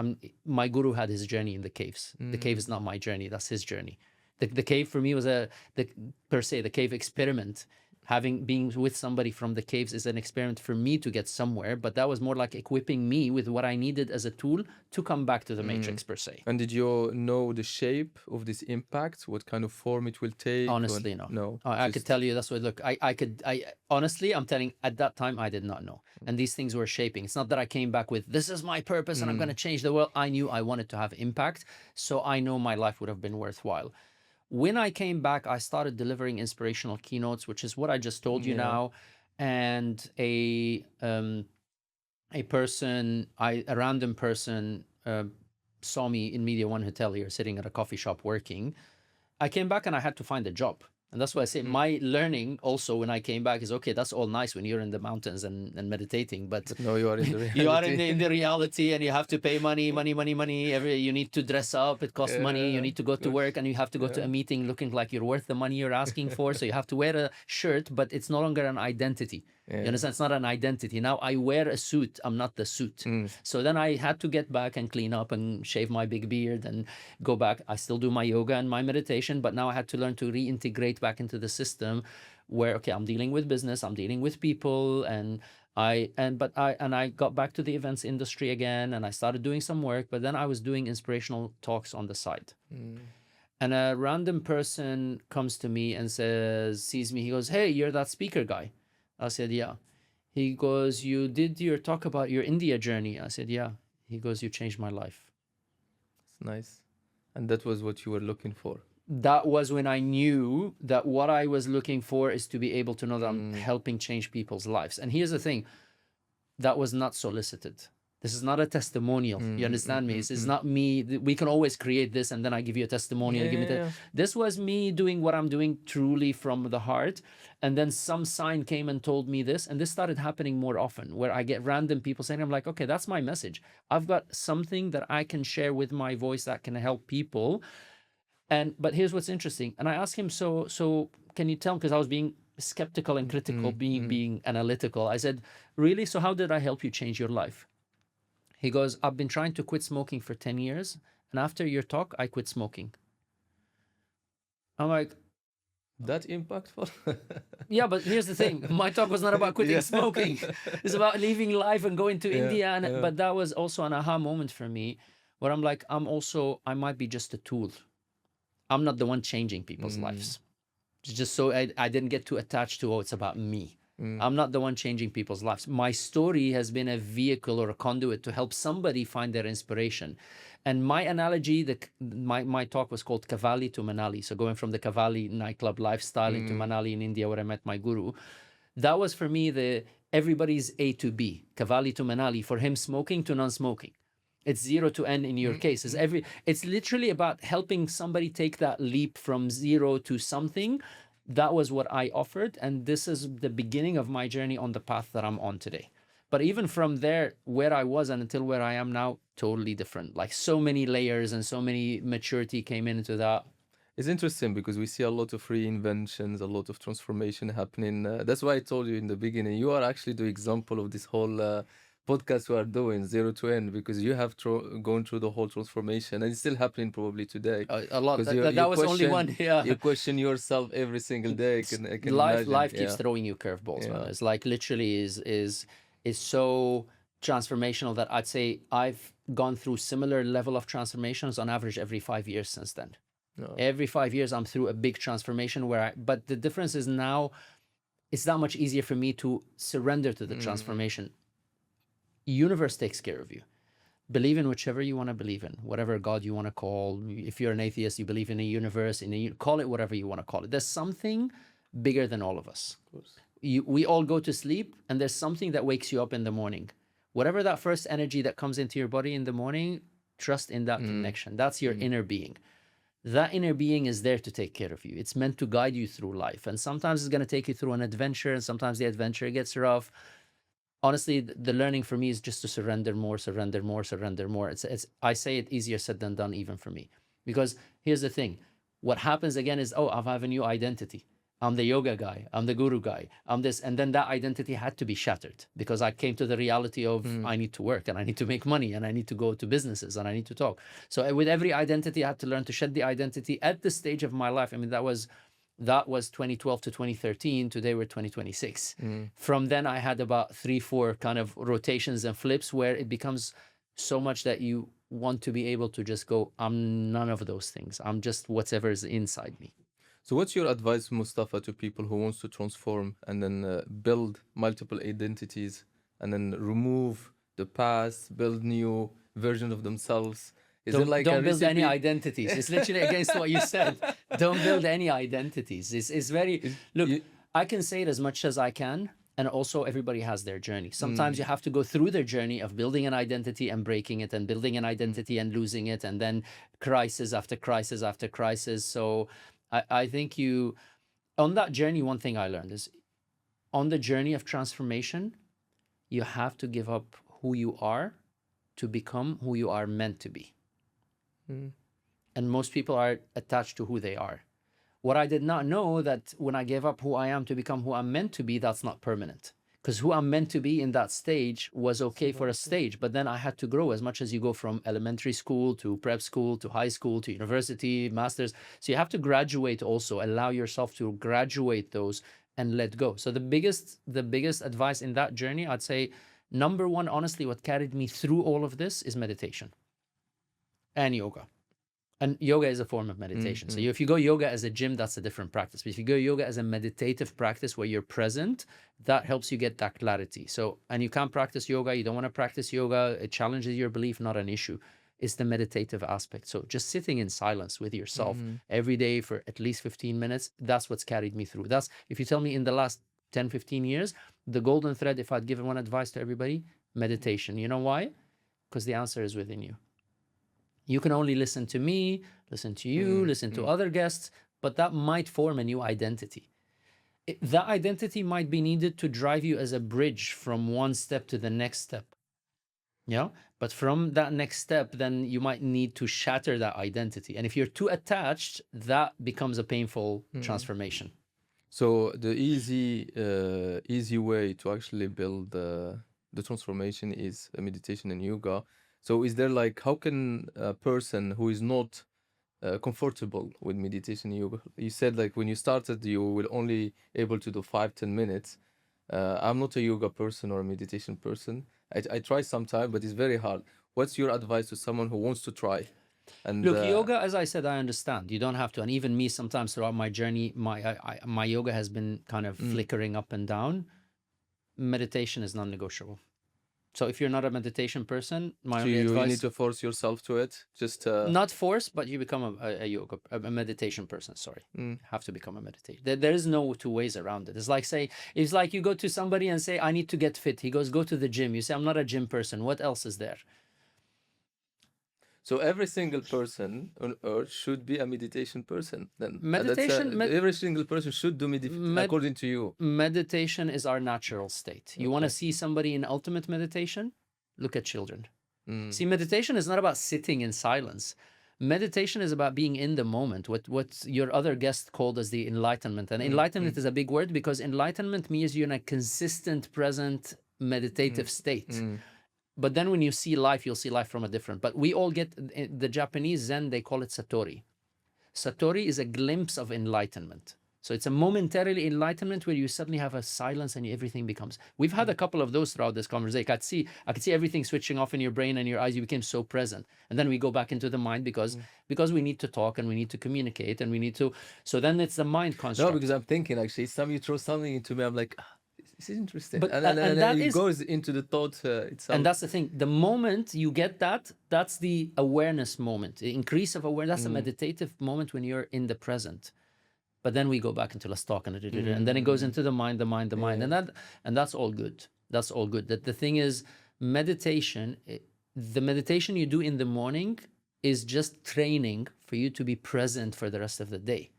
My guru had his journey in the caves. The cave is not my journey, that's his journey. The cave for me was the cave experiment. being with somebody from the caves is an experiment for me to get somewhere, but that was more like equipping me with what I needed as a tool to come back to the matrix per se.
And did you know the shape of this impact? What kind of form it will take?
Honestly, no.
No.
I could tell you that's what, look, I honestly, I'm telling, at that time, I did not know. And these things were shaping. It's not that I came back with, this is my purpose and I'm going to change the world. I knew I wanted to have impact. So I know my life would have been worthwhile. When I came back, I started delivering inspirational keynotes, which is what I just told you now. And a random person saw me in Media One Hotel here, sitting at a coffee shop working. I came back and I had to find a job. And that's why I say my learning also when I came back is, okay, that's all nice when you're in the mountains and meditating, but
no, you are in the reality.
You are in the reality, and you have to pay money. You need to dress up. It costs money. You need to go to work, and you have to go to a meeting looking like you're worth the money you're asking for. So you have to wear a shirt, but it's no longer an identity. You understand? It's not an identity. Now I wear a suit. I'm not the suit. So then I had to get back and clean up and shave my big beard and go back. I still do my yoga and my meditation, but now I had to learn to reintegrate back into the system where, okay, I'm dealing with business, I'm dealing with people, and I got back to the events industry again, and I started doing some work, but then I was doing inspirational talks on the side. And a random person comes to me and sees me, he goes, "Hey, you're that speaker guy." I said, "Yeah." He goes, "You did your talk about your India journey." I said, "Yeah." He goes, "You changed my life."
It's nice. And that was what you were looking for.
That was when I knew that what I was looking for is to be able to know that I'm helping change people's lives. And here's the thing, that was not solicited. This is not a testimonial. You understand me? This is not me. We can always create this and then I give you a testimonial. This was me doing what I'm doing truly from the heart. And then some sign came and told me this. And this started happening more often, where I get random people saying, I'm like, okay, that's my message. I've got something that I can share with my voice that can help people. But here's what's interesting. And I asked him, so can you tell, because I was being skeptical and critical, being analytical. I said, really? So how did I help you change your life? He goes, I've been trying to quit smoking for 10 years. And after your talk, I quit smoking. I'm like,
that impactful?
Yeah, but here's the thing. My talk was not about quitting smoking. It's about leaving life and going to India. But that was also an aha moment for me, where I'm like, I might be just a tool. I'm not the one changing people's lives. Just so I didn't get too attached to, it's about me. I'm not the one changing people's lives. My story has been a vehicle or a conduit to help somebody find their inspiration. And my analogy, my talk was called Cavalli to Manali. So going from the Cavalli nightclub lifestyle into Manali in India, where I met my guru. That was for me everybody's A to B. Cavalli to Manali, for him smoking to non-smoking. It's 0 to N in your case. It's literally about helping somebody take that leap from 0 to something. That was what I offered. And this is the beginning of my journey on the path that I'm on today. But even from there, where I was and until where I am now, totally different. Like so many layers and so many maturity came into that.
It's interesting because we see a lot of reinventions, a lot of transformation happening. That's why I told you in the beginning, you are actually the example of this whole podcast we are doing, 0 to N, because you have gone through the whole transformation, and it's still happening probably today.
A lot. That was only one. Yeah.
You question yourself every single day. I can
life keeps throwing you curveballs, man. It's like literally is so transformational that I'd say I've gone through similar level of transformations on average every 5 years since then. Every 5 years I'm through a big transformation but the difference is now it's that much easier for me to surrender to the transformation. Universe takes care of you. Believe in whichever you want to believe in, whatever God you want to call. If you're an atheist, you believe in a universe, call it whatever you want to call it. There's something bigger than all of us. Of course. We all go to sleep, and there's something that wakes you up in the morning. Whatever that first energy that comes into your body in the morning, trust in that connection. That's your inner being. That inner being is there to take care of you. It's meant to guide you through life. And sometimes it's going to take you through an adventure, and sometimes the adventure gets rough. Honestly, the learning for me is just to surrender more. I say it easier said than done, even for me. Because here's the thing. What happens again is, I have a new identity. I'm the yoga guy. I'm the guru guy. I'm this. And then that identity had to be shattered because I came to the reality of I need to work and I need to make money and I need to go to businesses and I need to talk. So with every identity, I had to learn to shed the identity at this stage of my life. I mean, that was That was 2012 to 2013. Today we're 2026.
Mm.
From then I had about 3-4 kind of rotations and flips where it becomes so much that you want to be able to just go, I'm none of those things. I'm just whatever is inside me.
So what's your advice, Mustafa, to people who wants to transform and then build multiple identities and then remove the past, build new version of themselves? Is it like a
Don't build any
recipe?
identities. It's literally against what you said. Don't build any identities. It's very, look,
you-
I can say it as much as I can. And also everybody has their journey. Sometimes you have to go through their journey of building an identity and breaking it, and building an identity and losing it, and then crisis after crisis after crisis. So I think you, on that journey, one thing I learned is on the journey of transformation, you have to give up who you are to become who you are meant to be. And most people are attached to who they are. What I did not know that when I gave up who I am to become who I'm meant to be, that's not permanent. Because who I'm meant to be in that stage was okay for a stage, but then I had to grow as much as you go from elementary school to prep school to high school to university, masters. So you have to graduate also, allow yourself to graduate those and let go. So the biggest advice in that journey, I'd say, number one, honestly, what carried me through all of this is meditation and yoga. And yoga is a form of meditation. So if you go yoga as a gym, that's a different practice. But if you go yoga as a meditative practice where you're present, that helps you get that clarity. So, and you can't practice yoga, you don't want to practice yoga, it challenges your belief, not an issue. It's the meditative aspect. So just sitting in silence with yourself every day for at least 15 minutes, that's what's carried me through. That's, if you tell me in the last 10, 15 years, the golden thread, if I'd given one advice to everybody, meditation. You know why? Because the answer is within you. You can only listen to me, listen to you, listen to other guests, but that might form a new identity. That identity might be needed to drive you as a bridge from one step to the next step. Yeah. But from that next step, then you might need to shatter that identity. And if you're too attached, that becomes a painful transformation.
So the easy way to actually build the transformation is meditation and yoga. So is there like, how can a person who is not comfortable with meditation and yoga, you said like when you started you were only able to do 5-10 minutes. I'm not a yoga person or a meditation person. I try sometime, but it's very hard. What's your advice to someone who wants to try? And
Look, yoga, as I said, I understand. You don't have to. And even me, sometimes throughout my journey, my yoga has been kind of flickering up and down. Meditation is non-negotiable. So if you're not a meditation person, my
so
only
you
advice,
need to force yourself to it. Just
not force, but you become a meditation person. Sorry, you have to become a meditation. There is no two ways around it. It's like you go to somebody and say, I need to get fit. He goes, go to the gym. You say, I'm not a gym person. What else is there?
so every single person on earth should be a meditation person. Then
Meditation,
every single person should do meditation according to you.
meditation is our natural state. You want to see somebody in ultimate meditation? Look at children. See, meditation is not about sitting in silence. Meditation is about being in the moment, what your other guest called as the enlightenment. And enlightenment is a big word because enlightenment means you're in a consistent, present, meditative state. But then when you see life, you'll see life from a different. But we all get, the Japanese Zen, they call it Satori. Satori is a glimpse of enlightenment. So it's a momentarily enlightenment where you suddenly have a silence and everything becomes. We've had a couple of those throughout this conversation. I could see everything switching off in your brain and your eyes. You became so present, and then we go back into the mind because we need to talk and we need to communicate and we need to. So then it's the mind construct.
No, because I'm thinking actually, you throw something into me, I'm like, this is interesting.
But-
And
and
then
that
it
is-
goes into the thought itself.
And that's the thing. The moment you get that, that's the awareness moment. The increase of awareness. That's a meditative moment when you're in the present. But then we go back into let's talk and then it goes into the mind, and that's all good. That's all good. That the thing is, meditation. The meditation you do in the morning is just training for you to be present for the rest of the day.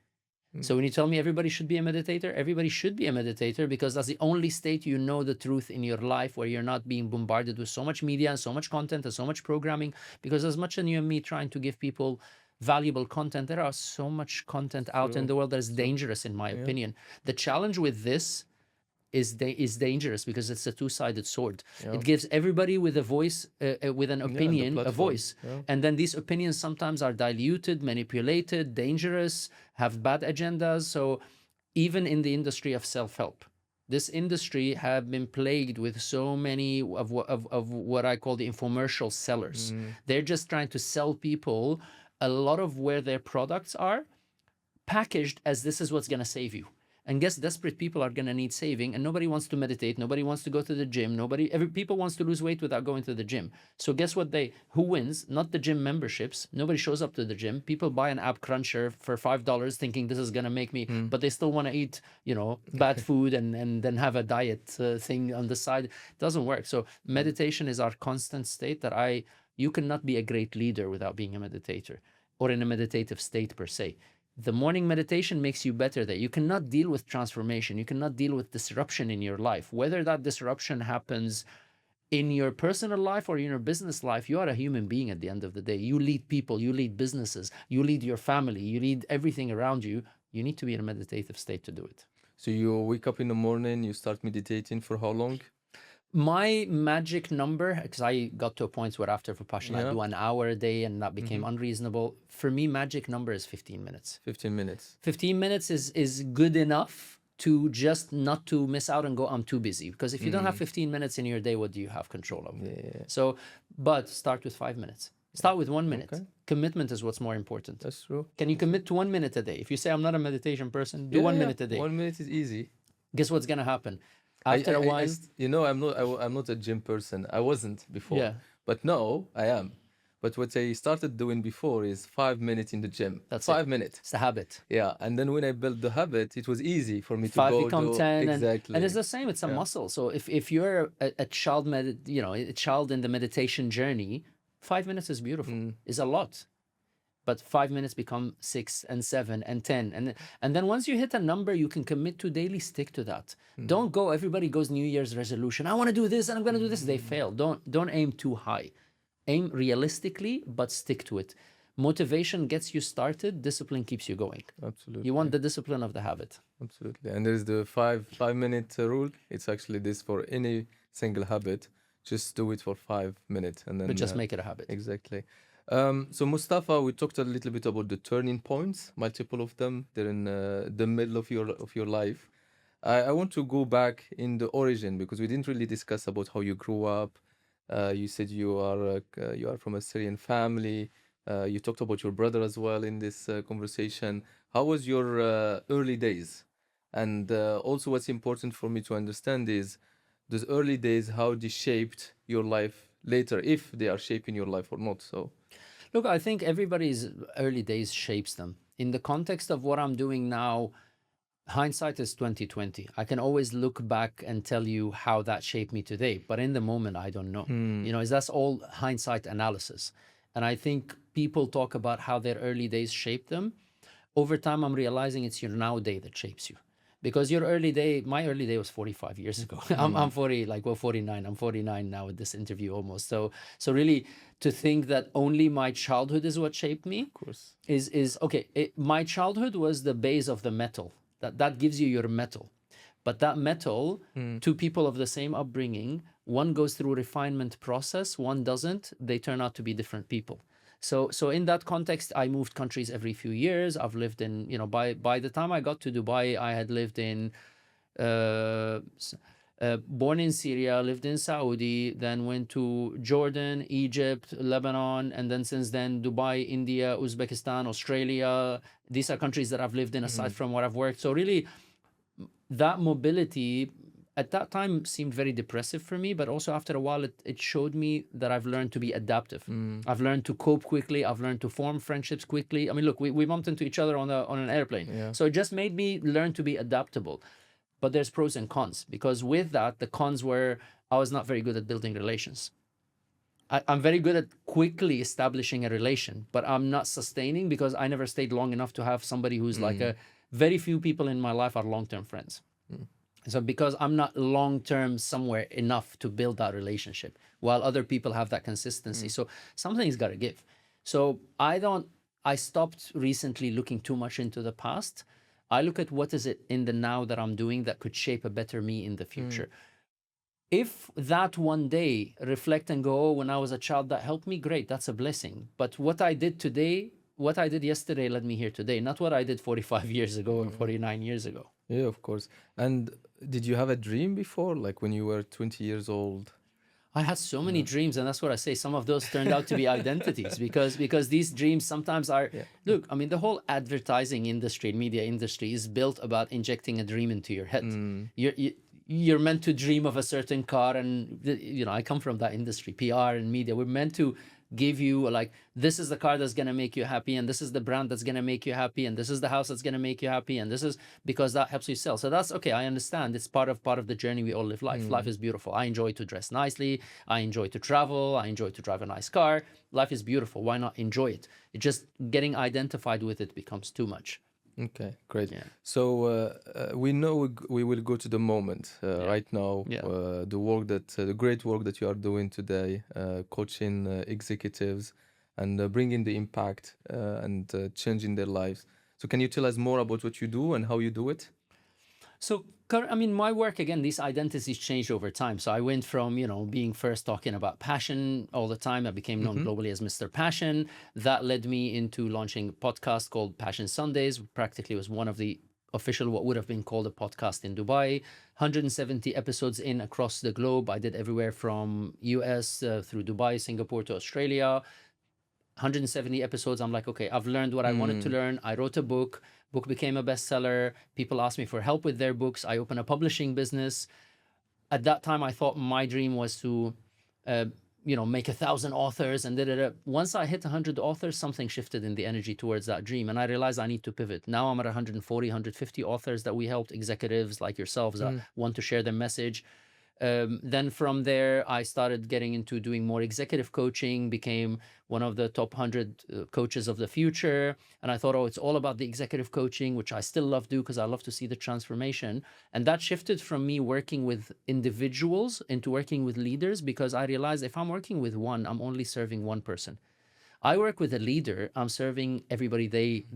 So when you tell me everybody should be a meditator, everybody should be a meditator because that's the only state you know the truth in your life where you're not being bombarded with so much media and so much content and so much programming. Because as much as you and me trying to give people valuable content, there are so much content out in the world that is dangerous, in my opinion. The challenge with this is dangerous because it's a two-sided sword.
Yeah.
It gives everybody with a voice, with an
Yeah, the
opinion, a
platform.
voice.
Yeah.
And then these opinions sometimes are diluted, manipulated, dangerous, have bad agendas. So even in the industry of self-help, this industry have been plagued with so many of what I call the infomercial sellers. They're just trying to sell people a lot of where their products are packaged as this is what's going to save you. And guess desperate people are going to need saving, and nobody wants to meditate, nobody wants to go to the gym, people wants to lose weight without going to the gym. So guess what, who wins? Not the gym memberships. Nobody shows up to the gym. People buy an app cruncher for $5 thinking this is going to make me, but they still want to eat, bad food and then have a diet thing on the side. It doesn't work. So meditation is our constant state that you cannot be a great leader without being a meditator or in a meditative state per se. The morning meditation makes you better there. You cannot deal with transformation. You cannot deal with disruption in your life. Whether that disruption happens in your personal life or in your business life, you are a human being at the end of the day. You lead people, you lead businesses, you lead your family, you lead everything around you. You need to be in a meditative state to do it.
So you wake up in the morning, you start meditating for how long?
My magic number, because I got to a point where after Vipassana, I do an hour a day and that became unreasonable. For me, magic number is 15 minutes.
15 minutes.
15 minutes is good enough to just not to miss out and go, I'm too busy. Because if you don't have 15 minutes in your day, what do you have control of?
Yeah.
So, but start with 5 minutes. Start with 1 minute.
Okay.
Commitment is what's more important.
That's true.
Can you commit to 1 minute a day? If you say, I'm not a meditation person, do 1 minute a day.
1 minute is easy.
Guess what's going to happen? After a while,
I'm not a gym person. I wasn't before,
Yeah.
but now I am. But what I started doing before is 5 minutes in the gym.
That's
5 minutes.
it's the habit.
Yeah, and then when I built the habit, it was easy for me to
5
go
become
to
10
exactly.
and it's the same, it's a muscle. So if you're a child a child in the meditation journey, 5 minutes is beautiful, is a lot. But 5 minutes become 6 and 7 and 10. And then once you hit a number you can commit to daily, stick to that. Don't go, everybody goes New Year's resolution. I want to do this and I'm going to do this. They fail. Don't aim too high. Aim realistically, but stick to it. Motivation gets you started. Discipline keeps you going.
Absolutely.
You want the discipline of the habit.
Absolutely. And there's the 5-minute rule. It's actually this for any single habit. Just do it for 5 minutes and then
But just make it a habit.
Exactly. So Mustafa, we talked a little bit about the turning points, multiple of them. They're in the middle of your life. I want to go back in the origin because we didn't really discuss about how you grew up. You said you are from a Syrian family. You talked about your brother as well in this conversation. How was your early days? And also, what's important for me to understand is those early days, how they shaped your life later, if they are shaping your life or not. So.
Look, I think everybody's early days shapes them. In the context of what I'm doing now, hindsight is 2020. I can always look back and tell you how that shaped me today, but in the moment, I don't know. That's all hindsight analysis. And I think people talk about how their early days shaped them. Over time, I'm realizing it's your now day that shapes you. Because my early day was 45 years ago. I'm 49. I'm 49 now with this interview almost. So really to think that only my childhood is what shaped me
Of course.
is okay. My childhood was the base of the metal. That gives you your metal. But that metal, two people of the same upbringing, one goes through refinement process, one doesn't. They turn out to be different people. So in that context, I moved countries every few years. I've lived in, by the time I got to Dubai, I had lived in, born in Syria, lived in Saudi, then went to Jordan, Egypt, Lebanon, and then since then, Dubai, India, Uzbekistan, Australia. These are countries that I've lived in aside from where I've worked. So really, that mobility at that time seemed very depressive for me, but also after a while, it showed me that I've learned to be adaptive. I've learned to cope quickly. I've learned to form friendships quickly. I mean, look, we bumped into each other on an airplane.
Yeah.
So it just made me learn to be adaptable. But there's pros and cons, because with that, the cons were I was not very good at building relations. I'm very good at quickly establishing a relation, but I'm not sustaining because I never stayed long enough to have somebody who's very few people in my life are long-term friends. So because I'm not long-term somewhere enough to build that relationship, while other people have that consistency. So something's got to give. So I stopped recently looking too much into the past. I look at what is it in the now that I'm doing that could shape a better me in the future. If that one day reflect and go, oh, when I was a child that helped me, great, that's a blessing. But what I did today, what I did yesterday led me here today, not what I did 45 years ago or 49 years ago.
Yeah, of course. And did you have a dream before, like when you were 20 years old?
I had so many dreams, and that's what I say. Some of those turned out to be identities because these dreams sometimes are.
Yeah.
Look, I mean, the whole advertising industry and media industry is built about injecting a dream into your head. You're meant to dream of a certain car, and I come from that industry, PR and media. We're meant to give you like, this is the car that's going to make you happy, and this is the brand that's going to make you happy, and this is the house that's going to make you happy, and this is because that helps you sell. So that's okay. I understand. It's part of the journey. We all live life. Life is beautiful. I enjoy to dress nicely. I enjoy to travel. I enjoy to drive a nice car. Life is beautiful. Why not enjoy it? It's just getting identified with it becomes too much.
Okay, great.
Yeah.
So we know we will go to the moment right now.
Yeah.
The great work that you are doing today, coaching executives and bringing the impact and changing their lives. So can you tell us more about what you do and how you do it?
So, I mean, my work, again, these identities changed over time. So I went from, being first talking about passion all the time. I became known globally as Mr. Passion. That led me into launching a podcast called Passion Sundays. Practically was one of the official, what would have been called a podcast in Dubai. 170 episodes in across the globe. I did everywhere from US through Dubai, Singapore to Australia. 170 episodes. I'm like, okay, I've learned what I wanted to learn. I wrote a book became a bestseller. People asked me for help with their books. I opened a publishing business. At that time, I thought my dream was to make 1,000 authors and once I hit 100 authors, something shifted in the energy towards that dream, and I realized I need to pivot. Now I'm at 140, 150 authors that we helped, executives like yourselves that want to share their message. Then from there, I started getting into doing more executive coaching, became one of the top 100 coaches of the future. And I thought, oh, it's all about the executive coaching, which I still love do because I love to see the transformation. And that shifted from me working with individuals into working with leaders, because I realized if I'm working with one, I'm only serving one person. I work with a leader, I'm serving everybody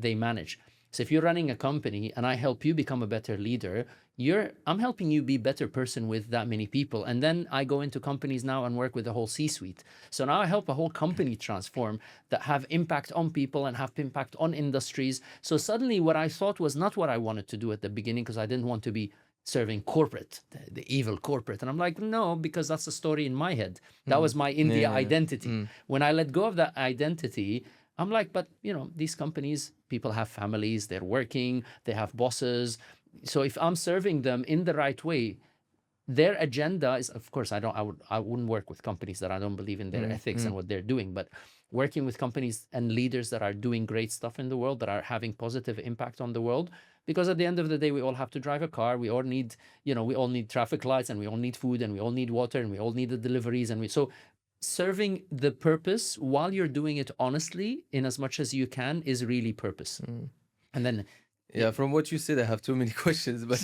they manage. So if you're running a company and I help you become a better leader, I'm helping you be a better person with that many people. And then I go into companies now and work with the whole C-suite. So now I help a whole company transform that have impact on people and have impact on industries. So suddenly what I thought was not what I wanted to do at the beginning, because I didn't want to be serving corporate, the evil corporate. And I'm like, no, because that's a story in my head. That was my India identity. When I let go of that identity, I'm like, but these companies, people have families, they're working, they have bosses. So if I'm serving them in the right way, their agenda is, of course, I wouldn't work with companies that I don't believe in their ethics and what they're doing, but working with companies and leaders that are doing great stuff in the world, that are having positive impact on the world. Because at the end of the day, we all have to drive a car. We all need, we all need traffic lights, and we all need food, and we all need water, and we all need the deliveries. So serving the purpose while you're doing it honestly, in as much as you can, is really purpose. And then
from what you said, I have too many questions, but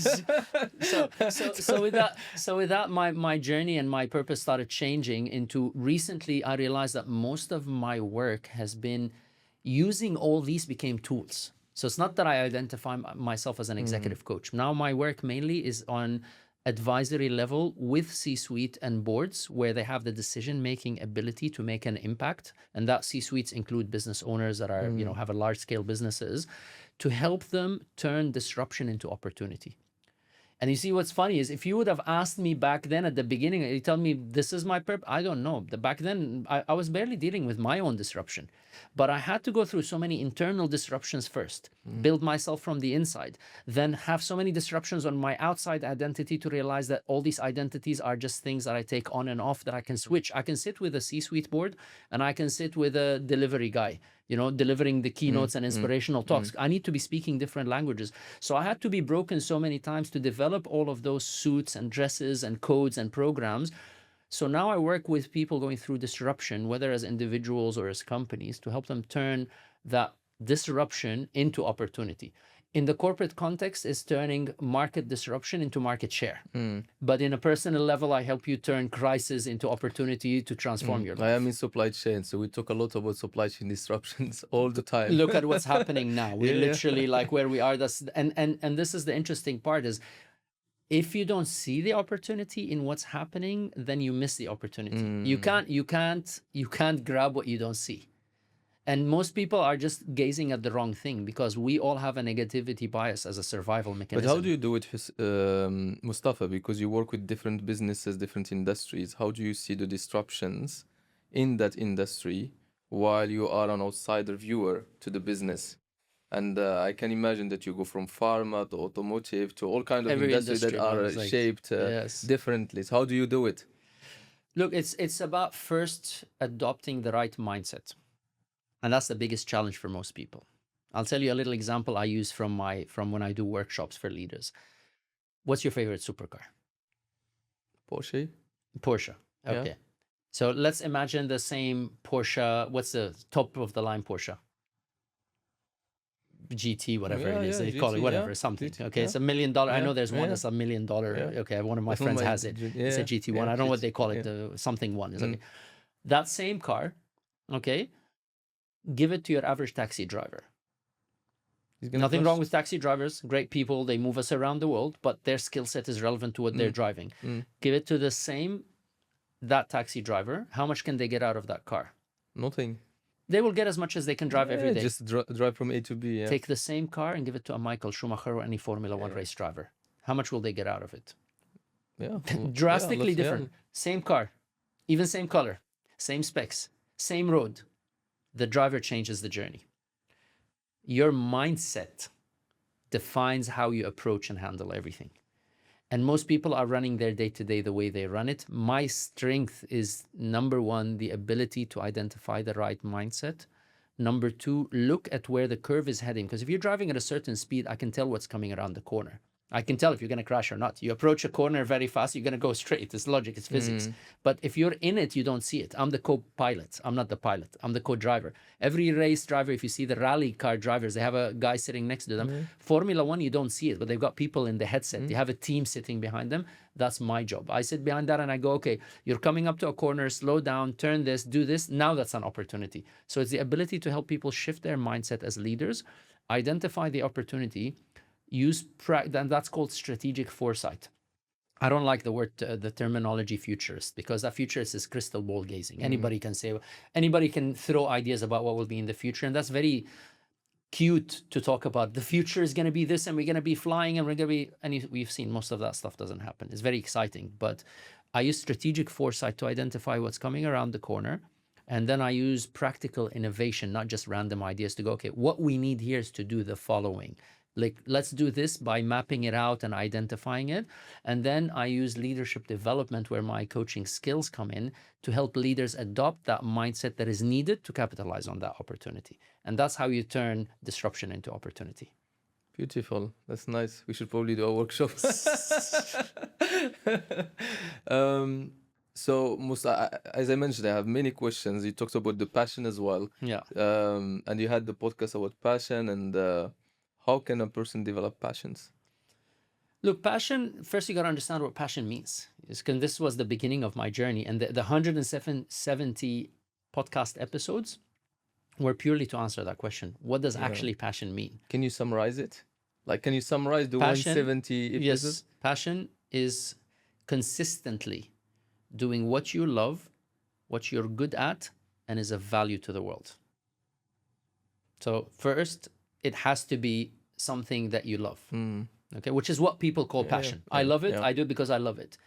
so with that my journey and my purpose started changing into, recently I realized that most of my work has been using all these became tools. So it's not that I identify myself as an executive coach. Now my work mainly is on advisory level with C-suite and boards, where they have the decision-making ability to make an impact. And that C-suites include business owners that are, have a large-scale businesses, to help them turn disruption into opportunity. And you see, what's funny is, if you would have asked me back then at the beginning, you tell me this is my purpose, I don't know. Back then, I was barely dealing with my own disruption. But I had to go through so many internal disruptions first, build myself from the inside, then have so many disruptions on my outside identity to realize that all these identities are just things that I take on and off, that I can switch. I can sit with a C-suite board, and I can sit with a delivery guy, delivering the keynotes and inspirational talks. I need to be speaking different languages. So I had to be broken so many times to develop all of those suits and dresses and codes and programs. So now I work with people going through disruption, whether as individuals or as companies, to help them turn that disruption into opportunity. in the corporate context is turning market disruption into market share. But in a personal level, I help you turn crisis into opportunity to transform your
I am
life.
in supply chain, so we talk a lot about supply chain disruptions all the time.
Look at what's happening now. We're
Yeah.
literally like where we are. That's and this is the interesting part is if you don't see the opportunity in what's happening, then you miss the opportunity. You can't grab what you don't see. And most people are just gazing at the wrong thing because we all have a negativity bias as a survival
But
mechanism.
how do you do it, Mustafa? Because you work with different businesses, different industries. How do you see the disruptions in that industry while you are an outsider viewer to the business? And I can imagine that you go from pharma to automotive to all kind of
Every
industries that
industry, man,
are
is like,
shaped
yes.
differently. So how do you do it?
Look, it's about first adopting the right mindset. And that's the biggest challenge for most people. I'll tell you a little example I use from when I do workshops for leaders. What's your favorite supercar?
Porsche?
Porsche.
Yeah.
Okay. So let's imagine the same Porsche. What's the top of the line Porsche? GT, whatever it is, they call it,
GT,
whatever, something.
GT,
Okay, it's $1 million. I know there's one
yeah.
that's $1 million.
Yeah.
Okay, one of my
That's one of
friends
my
has it. It's a GT1.
yeah,
I don't know what
GT,
they call it. Something one is okay. That same car, okay, give it to your average taxi driver. Nothing wrong with taxi drivers. Great people. They move us around the world, but their skill set is relevant to what they're driving. Give it to that taxi driver. How much can they get out of that car?
Nothing.
They will get as much as they can drive every day.
Just drive from A to B. Yeah.
Take the same car and give it to a Michael Schumacher or any Formula One race driver. How much will they get out of it?
Yeah.
Drastically different. Same car, even same color, same specs, same road. The driver changes the journey. Your mindset defines how you approach and handle everything. And most people are running their day-to-day the way they run it. My strength is, number one, the ability to identify the right mindset. Number two, look at where the curve is heading. Because if you're driving at a certain speed, I can tell what's coming around the corner. I can tell if you're going to crash or not. You approach a corner very fast, you're going to go straight. It's logic, it's physics. But if you're in it, you don't see it. I'm the co-pilot. I'm not the pilot. I'm the co-driver. Every race driver, if you see the rally car drivers, they have a guy sitting next to them. Formula One, you don't see it, but they've got people in the headset. They have a team sitting behind them. That's my job. I sit behind that and I go, okay, you're coming up to a corner, slow down, turn this, do this. Now that's an opportunity. So it's the ability to help people shift their mindset as leaders, identify the opportunity, and that's called strategic foresight. I don't like the word, the terminology futurist, because that futurist is crystal ball gazing. Anybody can throw ideas about what will be in the future. And that's very cute to talk about. The future is going to be this and we're going to be flying and we're going to be, and we've seen most of that stuff doesn't happen. It's very exciting, but I use strategic foresight to identify what's coming around the corner. And then I use practical innovation, not just random ideas, to go, okay, what we need here is to do the following. Like, let's do this by mapping it out and identifying it. And then I use leadership development, where my coaching skills come in, to help leaders adopt that mindset that is needed to capitalize on that opportunity. And that's how you turn disruption into opportunity.
Beautiful. That's nice. We should probably do a workshop. So, Musa, as I mentioned, I have many questions. You talked about the passion as well.
Yeah.
And you had the podcast about passion and how can a person develop passions?
Look, passion, first you got to understand what passion means. This was the beginning of my journey. And the 170 podcast episodes were purely to answer that question. What does actually passion mean?
Can you summarize it? Like, can you summarize the
Passion,
170 episodes?
Yes. Passion is consistently doing what you love, what you're good at, and is of value to the world. So first, it has to be something that you love, okay? Which is what people call passion. I love it. I do it because I love it.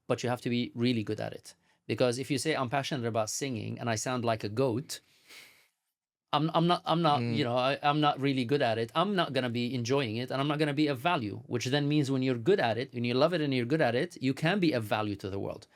But you have to be really good at it. Because if you say I'm passionate about singing and I sound like a goat, I'm not really good at it. I'm not going to be enjoying it, and I'm not going to be of value, which then means when you're good at it, when you love it and you're good at it, you can be of value to the world.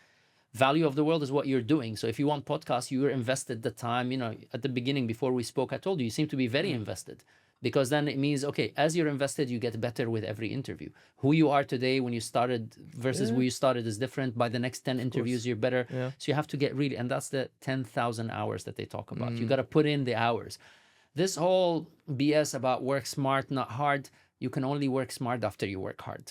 Value of the world is what you're doing. So if you want podcasts, you were invested the time, at the beginning before we spoke, I told you seem to be very invested, because then it means, okay, as you're invested, you get better with every interview. Who you are today when you started versus who you started is different. By the next 10 interviews, you're better. Yeah. So you have to get really, and that's the 10,000 hours that they talk about. You got to put in the hours. This whole BS about work smart, not hard, you can only work smart after you work hard.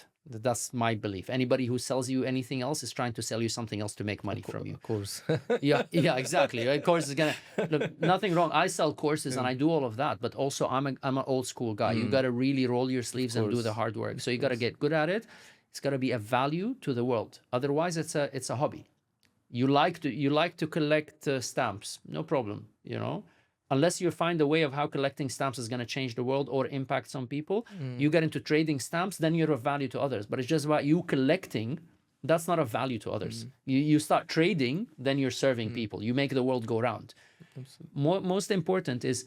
That's my belief. Anybody who sells you anything else is trying to sell you something else to make money from you.
Of course.
Yeah, yeah, exactly. Right? Course is gonna look, nothing wrong. I sell courses and I do all of that, but also I'm an old school guy. You got to really roll your sleeves and do the hard work. So you got to get good at it. It's got to be a value to the world. Otherwise, it's a hobby. You like to collect stamps, no problem. You know, unless you find a way of how collecting stamps is going to change the world or impact some people. You get into trading stamps, then you're of value to others. But it's just about you collecting. That's not of value to others. You start trading, then you're serving people. You make the world go round. Most important is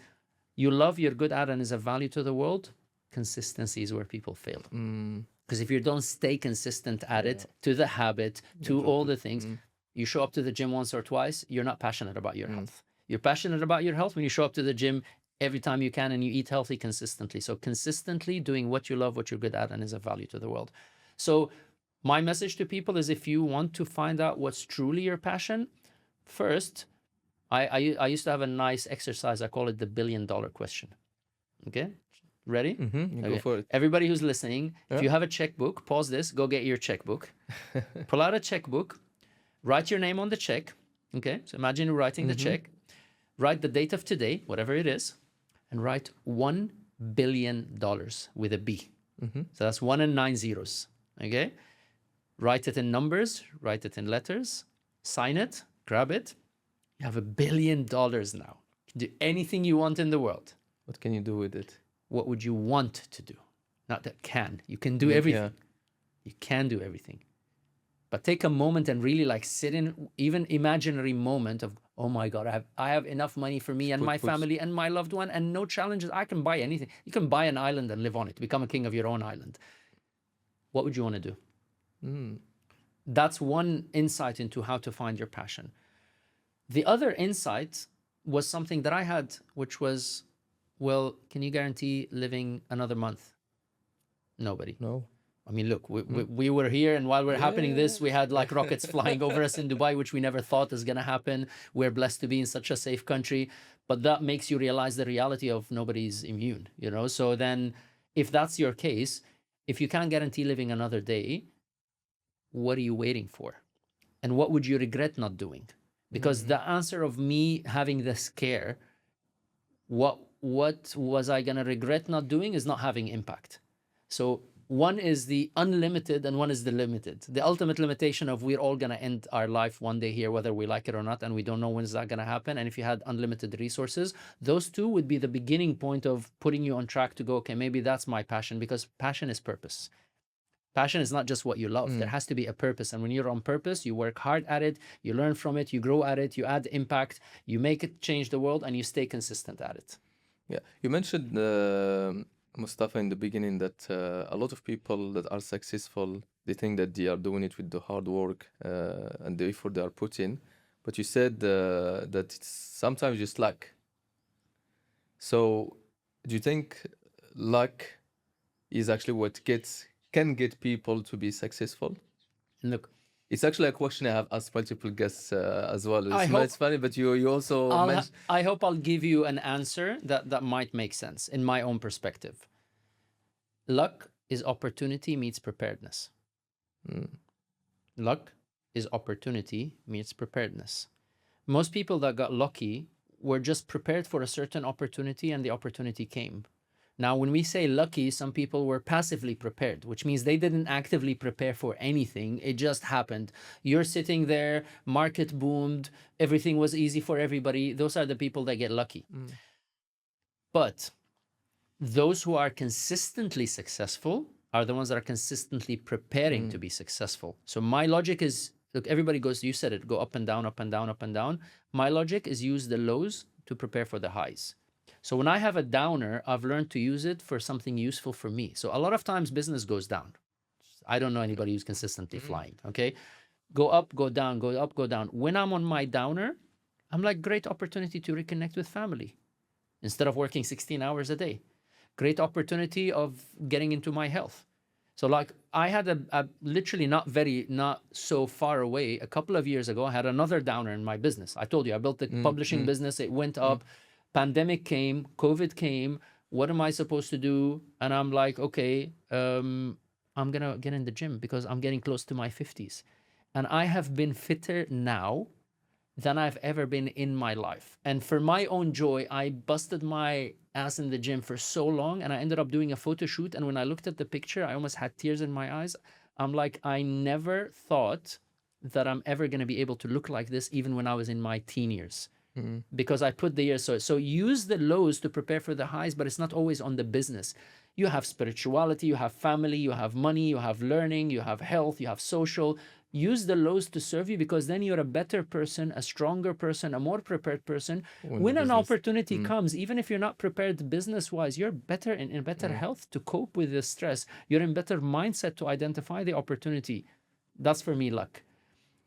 you love, you're good at, and is of value to the world. Consistency is where people fail. Because if you don't stay consistent at it, to the habit, to all the things, you show up to the gym once or twice, you're not passionate about your health. You're passionate about your health when you show up to the gym every time you can and you eat healthy consistently. So consistently doing what you love, what you're good at, and is of value to the world. So my message to people is, if you want to find out what's truly your passion, first, I used to have a nice exercise. I call it the $1 billion question. Okay, ready?
Go for it.
Everybody who's listening, if you have a checkbook, pause this, go get your checkbook. Pull out a checkbook, write your name on the check. Okay, so imagine you're writing the check. Write the date of today, whatever it is, and write $1 billion with a B. So that's 1 and 9 zeros. Okay, write it in numbers, write it in letters, sign it, grab it. You have $1 billion now. You can do anything you want in the world.
What can you do with it?
What would you want to do? Not that can. You can do everything. You can do everything. But take a moment and really like sit in, even imaginary moment of, oh my God, I have enough money for me and my family and my loved one and no challenges. I can buy anything. You can buy an island and live on it. Become a king of your own island. What would you want to do? That's one insight into how to find your passion. The other insight was something that I had, which was, well, can you guarantee living another month? Nobody.
No.
I mean, look, we were here, and while we're happening this, we had like rockets flying over us in Dubai, which we never thought is going to happen. We're blessed to be in such a safe country, but that makes you realize the reality of nobody's immune, you know? So then if that's your case, if you can't guarantee living another day, what are you waiting for? And what would you regret not doing? Because the answer of me having the scare, what was I going to regret not doing, is not having impact. So one is the unlimited and one is the limited. The ultimate limitation of we're all going to end our life one day here, whether we like it or not, and we don't know when is that going to happen. And if you had unlimited resources, those two would be the beginning point of putting you on track to go, okay, maybe that's my passion, because passion is purpose. Passion is not just what you love. There has to be a purpose. And when you're on purpose, you work hard at it, you learn from it, you grow at it, you add impact, you make it change the world, and you stay consistent at it.
Yeah, you mentioned, Mustafa, in the beginning that a lot of people that are successful, they think that they are doing it with the hard work and the effort they are putting. But you said that it's sometimes just luck. So do you think luck is actually what can get people to be successful?
Look,
it's actually a question I have asked multiple guests as well. It's funny, but you also mentioned...
I hope I'll give you an answer that might make sense in my own perspective. Luck is opportunity meets preparedness. Luck is opportunity meets preparedness. Most people that got lucky were just prepared for a certain opportunity, and the opportunity came. Now, when we say lucky, some people were passively prepared, which means they didn't actively prepare for anything. It just happened. You're sitting there, market boomed, everything was easy for everybody. Those are the people that get lucky. But those who are consistently successful are the ones that are consistently preparing to be successful. So my logic is, look, everybody goes, you said it, go up and down, up and down, up and down. My logic is use the lows to prepare for the highs. So when I have a downer, I've learned to use it for something useful for me. So a lot of times business goes down. I don't know anybody who's consistently flying, okay? Go up, go down, go up, go down. When I'm on my downer, I'm like, great opportunity to reconnect with family instead of working 16 hours a day. Great opportunity of getting into my health. So like I had a literally not so far away, a couple of years ago, I had another downer in my business. I told you, I built the publishing business. It went up. Pandemic came, COVID came. What am I supposed to do? And I'm like, okay, I'm gonna get in the gym because I'm getting close to my 50s, and I have been fitter now than I've ever been in my life. And for my own joy, I busted my ass in the gym for so long, and I ended up doing a photo shoot. And when I looked at the picture, I almost had tears in my eyes. I'm like, I never thought that I'm ever going to be able to look like this, even when I was in my teen years. Because I put the years. So use the lows to prepare for the highs, but it's not always on the business. You have spirituality, you have family, you have money, you have learning, you have health, you have social. Use the lows to serve you, because then you're a better person, a stronger person, a more prepared person. When an opportunity comes, even if you're not prepared business wise, you're better in better health to cope with the stress. You're in better mindset to identify the opportunity. That's for me luck.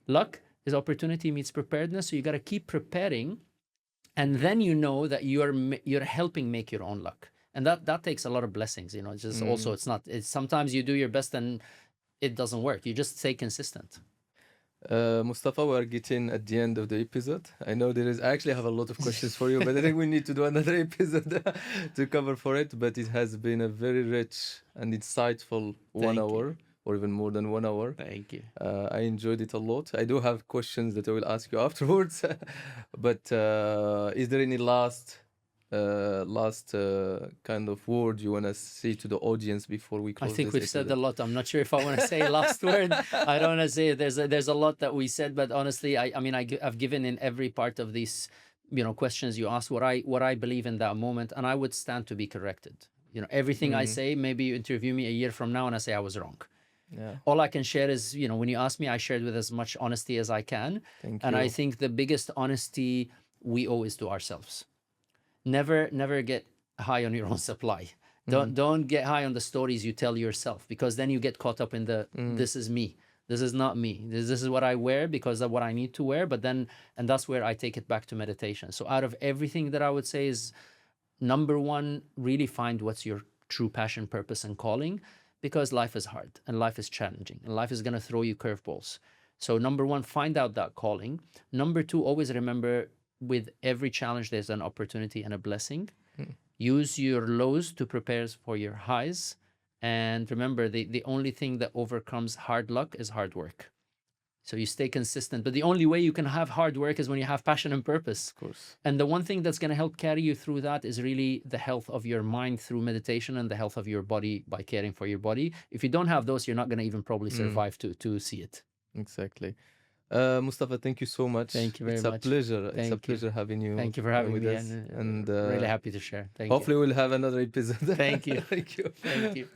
Luck is opportunity meets preparedness. So you got to keep preparing, and then you know that you're helping make your own luck, and that takes a lot of blessings. It's just also, it's sometimes you do your best and it doesn't work. You just stay consistent.
Mustafa, we're getting at the end of the episode. I know I actually have a lot of questions for you, but I think we need to do another episode to cover for it. But it has been a very rich and insightful 1 hour, or even more than 1 hour.
Thank you.
I enjoyed it a lot. I do have questions that I will ask you afterwards. But is there any last kind of word you want to say to the audience before we close?
I think
this
we've
episode?
said a lot. I'm not sure if I want to say last word. I don't want to say there's a lot that we said, but honestly, I've given in every part of these questions you asked what I believe in that moment, and I would stand to be corrected. Everything I say, maybe you interview me a year from now and I say I was wrong.
Yeah.
All I can share is, when you ask me, I shared with as much honesty as I can.
Thank
and
you.
I think the biggest honesty we owe is to ourselves. Never get high on your own supply. Don't get high on the stories you tell yourself, because then you get caught up in the this is me. This is not me. This is what I wear because of what I need to wear. And that's where I take it back to meditation. So out of everything that I would say is, number one, really find what's your true passion, purpose, and calling, because life is hard and life is challenging and life is going to throw you curveballs. So number one, find out that calling. Number two, always remember, with every challenge, there's an opportunity and a blessing. Use your lows to prepare for your highs. And remember, the only thing that overcomes hard luck is hard work. So you stay consistent. But the only way you can have hard work is when you have passion and purpose.
Of course.
And the one thing that's going to help carry you through that is really the health of your mind through meditation, and the health of your body by caring for your body. If you don't have those, you're not going to even probably survive to see it.
Exactly. Mustafa, thank you so much.
Thank you very
it's
much.
A pleasure.
Thank
it's a
you.
pleasure having you.
Thank you for having
with
me.
us.
And really happy to share. Thank
hopefully we'll have another episode.
you. Thank you.
Thank you.
Thank you.